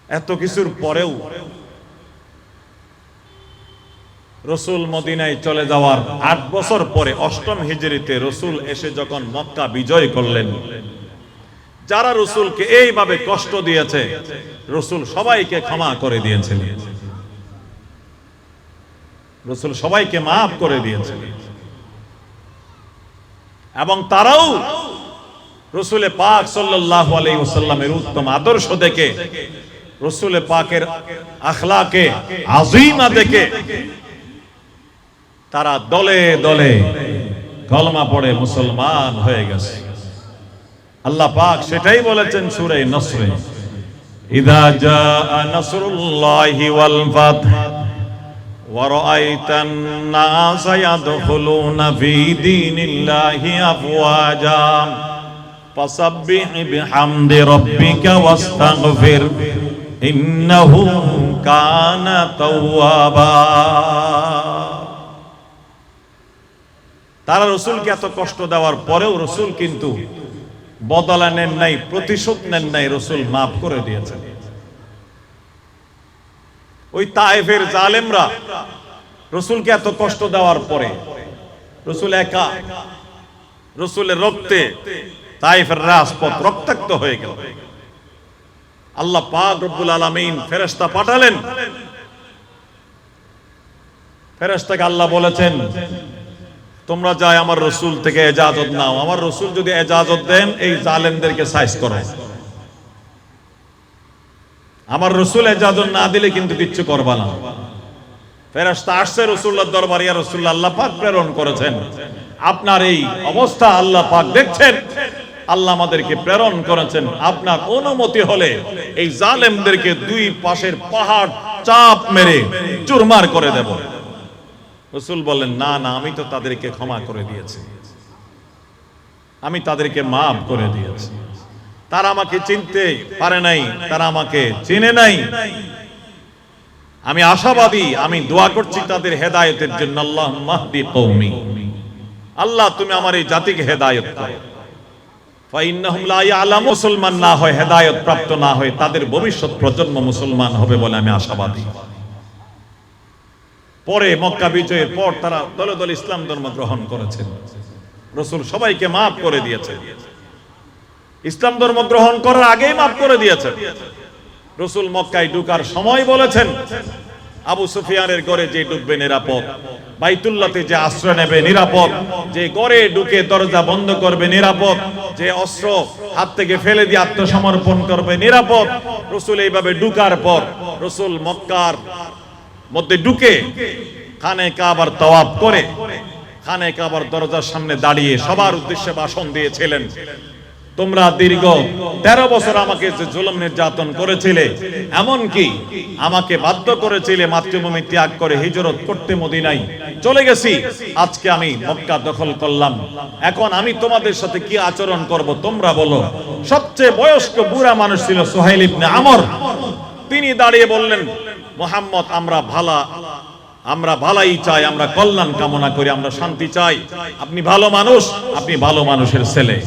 এত কিছুর পরেও রাসূল মদিনায় চলে যাওয়ার 8 বছর পরে 8ম হিজরিতে রাসূল এসে যখন মক্কা বিজয় করলেন, যারা রাসূলকে এইভাবে কষ্ট দিয়েছে রাসূল সবাইকে ক্ষমা করে দিয়েছেন। রাসূল সবাইকে maaf করে দিয়েছেন, এবং তারাও রাসূল পাক সাল্লাল্লাহু আলাইহি ওয়াসাল্লামের উত্তম আদর্শ দেখে, রাসূল পাকের আখলাকে আযীমা দেখে তারা দলে দলে কলমা পড়ে মুসলমান হয়ে গেছে। আল্লাহ পাক সেটাই বলেছেন সূরা নসরে, ইযা জাআ নাসরুল্লাহি ওয়াল ফাত ওয়া রাআইতান নাসা ইয়াদখুলুনা ফি দীনিল্লাহি আফওয়াজা ফাসাব্বিহ বিহামদি রাব্বিকা ওয়াস্তাগফির ইন্নাহু কানা তাওয়াবা। তারা রাসূলকে এত কষ্ট দেওয়ার পরেও রাসূল কিন্তু বদলা নেন নাই, প্রতিশোধ নেন নাই, রাসূল maaf করে দিয়েছেন। ওই তায়েফের জালেমরা রাসূলকে এত কষ্ট দেওয়ার পরে রাসূল একা রাসূলের রক্তে তায়েফের রাজপথ রক্তাক্ত হয়ে গেল। আল্লাহ পাক রব্বুল আলামিন ফেরেশতা পাঠালেন। ফেরেশতাকে আল্লাহ বলেছেন, তোমরা যাই আমার রাসূল থেকে ইজাজত নাও। আমার রাসূল যদি ইজাজত দেন এই জালেমদেরকে সাইজ করো। আমার রাসূল ইজাজত না দিলে কিন্তু কিচ্ছু করবা না। ফেরেশতা আসছে রাসূলুল্লাহর দরবারে, ইয়া রাসূলুল্লাহ, আল্লাহ পাক প্রেরণ করেছেন, আপনার এই অবস্থা আল্লাহ পাক দেখছেন, আল্লাহ আমাদেরকে প্রেরণ করেছেন, আপনার অনুমতি হলে এই জালেমদেরকে দুই পাশের পাহাড় চাপ মেরে চুরমার করে দেব। রাসূল বললেন, না না, আমি তো তাদেরকে ক্ষমা করে দিয়েছি, আমি তাদেরকে মাফ করে দিয়েছি। তারা আমাকে চিনতে পারে নাই, তারা আমাকে চিনে নাই। আমি আশাবাদী, আমি দোয়া করছি তাদের হেদায়েতের জন্য। আল্লাহুম্মা হদি কওমি, আল্লাহ তুমি আমার এই জাতিকে হেদায়েত করো। ফাইন্নাহুম লা ইয়ালামু, মুসলমান না হয়, হেদায়েত প্রাপ্ত না হয়, তাদের ভবিষ্যৎ প্রজন্ম মুসলমান হবে বলে আমি আশাবাদী। পরে মক্কা বিজয়ের পর তারা দলে দলে ইসলাম ধর্ম গ্রহণ করেছেন। রাসূল সবাইকে মাফ করে দিয়েছেন, ইসলাম ধর্ম গ্রহণ করার আগেই মাফ করে দিয়েছেন। রাসূল মক্কায় ঢোকার সময় বলেছেন, আবু সুফিয়ানের ঘরে যে ঢুকবে নিরাপদ, বাইতুল্লাহতে যে আশ্রয় নেবে নিরাপদ, যে ঘরে ঢুকে দরজা বন্ধ করবে নিরাপদ, যে অস্ত্র হাত থেকে ফেলে দিয়ে আত্মসমর্পণ করবে নিরাপদ। রাসূল এইভাবে ঢুকার পর রাসূল মক্কার মধ্যে ঢুকে খানে কাবার তাওয়াফ করে খানে কাবার দরজার সামনে দাঁড়িয়ে সবার উদ্দেশ্যে ভাষণ দিয়েছিলেন, তোমরা দীর্ঘ 13 বছর আমাকে যে জুলুম নির্যাতন করেছিলে, এমন কি আমাকে বাধ্য করেছিলে মাতৃভূমি ত্যাগ করে হিজরত করতে মদিনায় চলে গেছি। আজকে আমি মক্কা দখল করলাম, এখন আমি তোমাদের সাথে কি আচরণ করব তোমরা বলো। সবচেয়ে বয়স্ক বুড়া মানুষ ছিল সুহাইল ইবনে আমর। তিনি দাঁড়িয়ে বললেন, মুহাম্মদ, আমরা ভালাই চাই, আমরা কল্যাণ কামনা করি, আমরা শান্তি চাই। আপনি ভালো মানুষ, আপনি ভালো মানুষের ছেলে।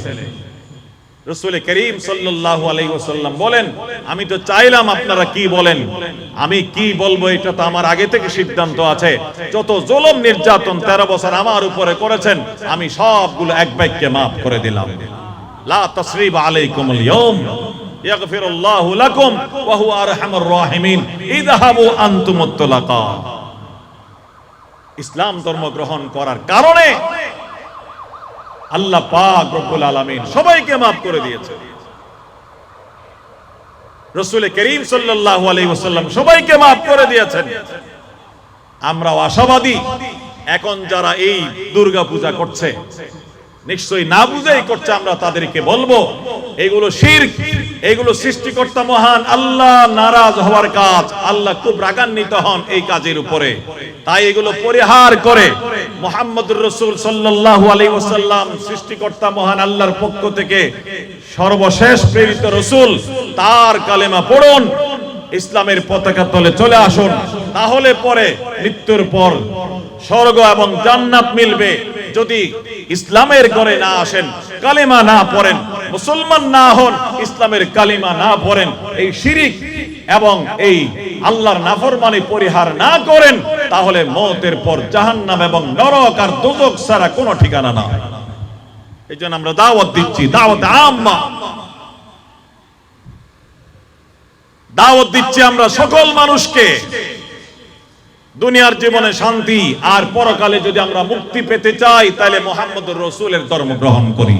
রাসূল করিম সাল্লাল্লাহু আলাইহি ওয়াসাল্লাম বলেন, আমি তো চাইলাম আপনারা কি বলেন, আমি কি বলবো এটা তো আমার আগে থেকে সিদ্ধান্ত আছে। যত জুলুম নির্যাতন 13 বছর আমার উপরে করেছেন, আমি সবগুলো এক বাক্যে maaf করে দিলাম। লা তাসরিবা আলাইকুমুল ইয়াউম ইয়াগফিরুল্লাহু লাকুম ওয়া হুয়া আরহামুর রাহিমিন, ইযহাবু আনতুমুত তুলাকা। ইসলাম ধর্ম গ্রহণ করার কারণে আল্লাহ পাক রব্বুল আলামিন সবাইকে মাফ করে দিয়েছে। রাসূল করিম সাল্লাল্লাহু আলাইহি ওয়াসাল্লাম সবাইকে মাফ করে দিয়েছেন। আমরাও আশাবাদী, এখন যারা এই দুর্গা পূজা করছে, নিশ্চয়ই না বুঝেই করছে, আমরা তাদেরকে বলবো এগুলো শিরক, এগুলো সৃষ্টিকর্তা মহান আল্লাহ নারাজ হওয়ার কাজ। আল্লাহ খুব রাগান্বিত হন এই কাজের উপরে, তাই এগুলো পরিহার করে মুহাম্মদুর রাসূল সাল্লাল্লাহু আলাইহি ওয়াসাল্লাম সৃষ্টিকর্তা মহান আল্লাহর পক্ষ থেকে সর্বশেষ প্রেরিত রাসূল, তার কালেমা পড়ুন, ইসলামের পতাকা তলে চলে আসুন। তাহলে পরে মৃত্যুর পর স্বর্গ এবং জান্নাত মিলবে। যদি ইসলামের ঘরে না আসেন, কালেমা না পড়েন, মুসলমান না হন, ইসলামের কালিমা না পড়েন, এই শিরিক এবং এই আল্লাহর নাফরমানি পরিহার না করেন, তাহলে মওতের পর জাহান্নাম এবং নরক আর দোজখ ছাড়া কোনো ঠিকানা না। এইজন্য আমরা দাওয়াত দিচ্ছি, দাওয়াত আম্মা, দাওয়াত দিচ্ছি আমরা সকল মানুষকে। দুনিয়ার জীবনে শান্তি আর পরকালে যদি আমরা মুক্তি পেতে চাই, তাহলে মুহাম্মদুর রাসূলের ধর্ম গ্রহণ করি,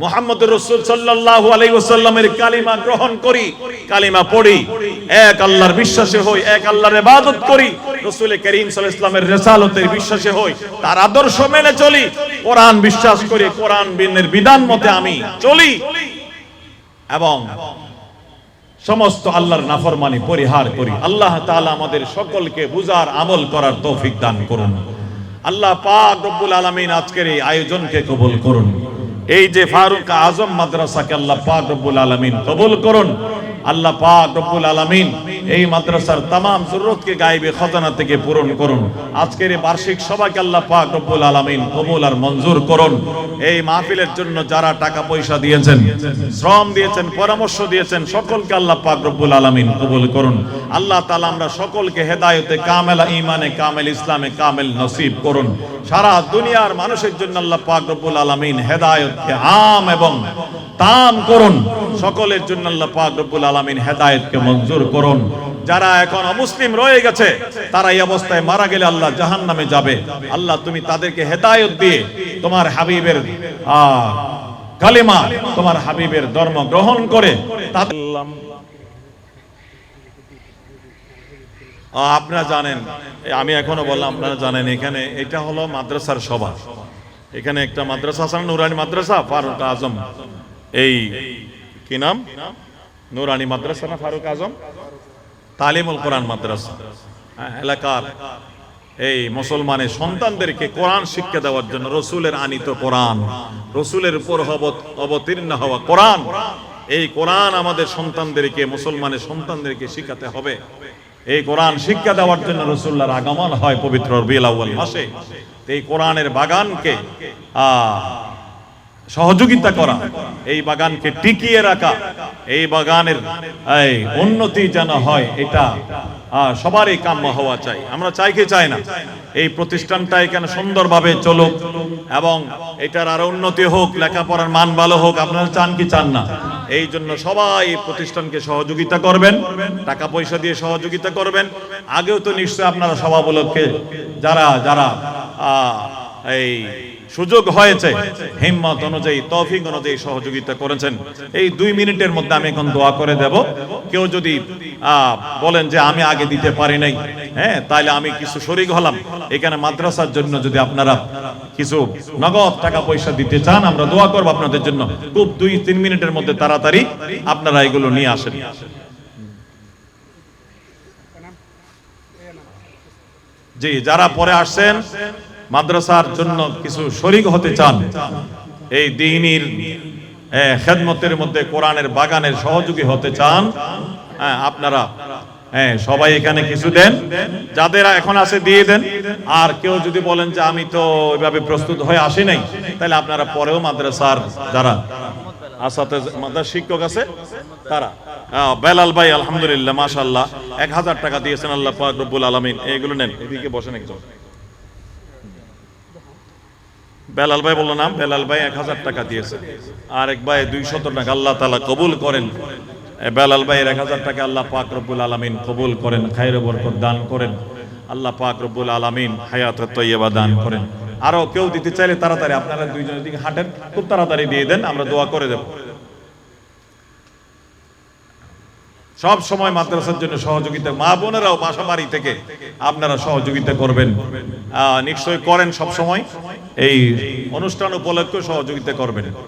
মুহাম্মদুর রাসূল সাল্লাল্লাহু আলাইহি ওয়াসাল্লামের কালিমা গ্রহণ করি, কালিমা পড়ি, এক আল্লাহর বিশ্বাসী হই, এক আল্লাহর ইবাদত করি, রাসূল করিম সাল্লাল্লাহু আলাইহি ওয়াসাল্লামের রিসালাতের বিশ্বাসী হই, তার আদর্শ মেনে চলি, কোরআন বিশ্বাস করি, কোরআন বিধান মতে আমি চলি, এবং সমস্ত আল্লাহর নাফরমানি পরিহার করি। আল্লাহ তাআলা আমাদের সকলকে বুঝার আমল করার তৌফিক দান করুন। আল্লাহ পাক রব্বুল আলামিন আজকের এই আয়োজনকে কবুল করুন। এই যে ফারুক আজম মাদ্রাসাকে আল্লাহ পাক রব্বুল আলামিন কবুল করুন। আল্লাহ পাক রব্বুল আলামিন এই মাদ্রাসার तमाम জরুরতকে গায়বে খাজানা থেকে পূরণ করুন। আজকের এই বার্ষিক সভাকে আল্লাহ পাক রব্বুল আলামিন কবুল আর মঞ্জুর করুন। এই মাহফিলের জন্য যারা টাকা পয়সা দিয়েছেন, শ্রম দিয়েছেন, পরামর্শ দিয়েছেন, সকলকে আল্লাহ পাক রব্বুল আলামিন কবুল করুন। আল্লাহ তাআলা আমরা সকলকে হেদায়েতে কামেলা, ঈমানে কামেল, ইসলামে কামেল নসিব করুন। সারা দুনিয়ার মানুষের জন্য আল্লাহ পাক রব্বুল আলামিন হেদায়েতকে আম এবং তাম করুন। সকলের জন্য আল্লাহ পাক রব্বুল আলামিন হেদায়েতকে মঞ্জুর করুন। যারা এখন অমুসলিম রয়ে গেছে, তারা এই অবস্থায় মারা গেলে আল্লাহ জাহান্নামে যাবে। আল্লাহ তুমি তাদেরকে হেদায়েত দিয়ে তোমার হাবিবের কালিমা, তোমার হাবিবের ধর্ম গ্রহণ করে তাদের আপনারা জানেন, আমি এখনো বললাম, আপনারা জানেন এখানে এটা হলো মাদ্রাসার সভা। এখানে একটা মাদ্রাসা আছে, নুরানি মাদ্রাসা ফারুক আজম, এই কি নাম, নুরানি মাদ্রাসা না ফারুক আজম তালিমুল কোরআন মাদ্রাসা, এলাকার এই মুসলমানের সন্তানদেরকে কোরআন শিক্ষা দেওয়ার জন্য রসুলের আনিত কোরআন, রসুলের উপর অবতীর্ণ হওয়া কোরআন, এই কোরআন আমাদের সন্তানদেরকে, মুসলমানের সন্তানদেরকে শিখাতে হবে। এই কোরআন শিক্ষা দেওয়ার জন্য রাসূলুল্লাহর আগমন হয় পবিত্র রবিউল আউয়াল মাসে। এই কোরআনের বাগানকে সহযোগিতা করা, এই বাগানকে টিকিয়ে রাখা, এই বাগানের উন্নতি যেন হয়, এটা সবারই কাম্য হওয়া চাই। আমরা চাই কি চাই না এই প্রতিষ্ঠানটা এখানে সুন্দরভাবে চলুক এবং এটার আরো উন্নতি হোক, লেখাপড়ার মান ভালো হোক। আপনারা চান কি চান না? এই জন্য সবাই এই প্রতিষ্ঠানকে সহযোগিতা করবেন, টাকা পয়সা দিয়ে সহযোগিতা করবেন। আগেও তো নিশ্চয়ই আপনারা সভাগুলোকে যারা যারা এই সুযোগ হয়েছে হিম্মত অনুযায়ী, তৌফিক অনুযায়ী সহযোগিতা করেছেন। এই 2 মিনিটের মধ্যে আমি এখন দোয়া করে দেব। কেউ যদি বলেন যে আমি আগে দিতে পারি নাই, হ্যাঁ, তাহলে আমি কিছু শরীক হলাম। এখানে মাদ্রাসার জন্য যদি আপনারা কিছু নগদ টাকা পয়সা দিতে চান, আমরা দোয়া করব আপনাদের জন্য। খুব 2-3 মিনিটের মধ্যে তাড়াতাড়ি আপনারা এগুলো নিয়ে আসেন। জি, যারা পরে আসছেন মাদ্রাসার জন্য কিছু শরীক হতে চান, এই দ্বীনের খেদমতের মধ্যে কোরআনের বাগানের সহযোগী হতে চান, আপনারা সবাই এখানে কিছু দেন। যাদের এখন আছে দিয়ে দেন। আর কেউ যদি বলেন যে আমি তো ওইভাবে প্রস্তুত হয়ে আসি নাই, তাহলে আপনারা পরেও মাদ্রাসার যারা আসাতে মাদ্রাসা শিক্ষক আছে তারা, বেলাল ভাই আলহামদুলিল্লাহ মাশাআল্লাহ 1000 টাকা দিয়েছেন, আল্লাহ পাক রব্বুল আলামিন। এইগুলো নেন, এদিকে বসেন একজন। বেলাল ভাই বললো নাম, বেলাল ভাই 1000 টাকা দিয়েছে। আর এক ভাই 200 টাকা, আল্লাহ তাআলা কবুল করেন। বেলাল ভাইয়ের 1000 টাকা আল্লাহ পাক রব্বুল আলামিন কবুল করেন, খায়র বরকত দান করেন। আল্লাহ পাক রব্বুল আলামিন হায়াতুত তাইয়্যিবা দান করেন। আরো কেউ দিতে চাইলে তাড়াতাড়ি আপনারা দুইজনের দিকে হাঁটেন, খুব তাড়াতাড়ি দিয়ে দেন, আমরা দোয়া করে দেব। সব সময় মাদ্রাসার জন্য সহযোগিতা, মা বোনেরাও বাসা বাড়ি থেকে আপনারা সহযোগিতা করবেন, নিশ্চয় করেন, সব সময় এই অনুষ্ঠান উপলক্ষে সহযোগিতা করবেন।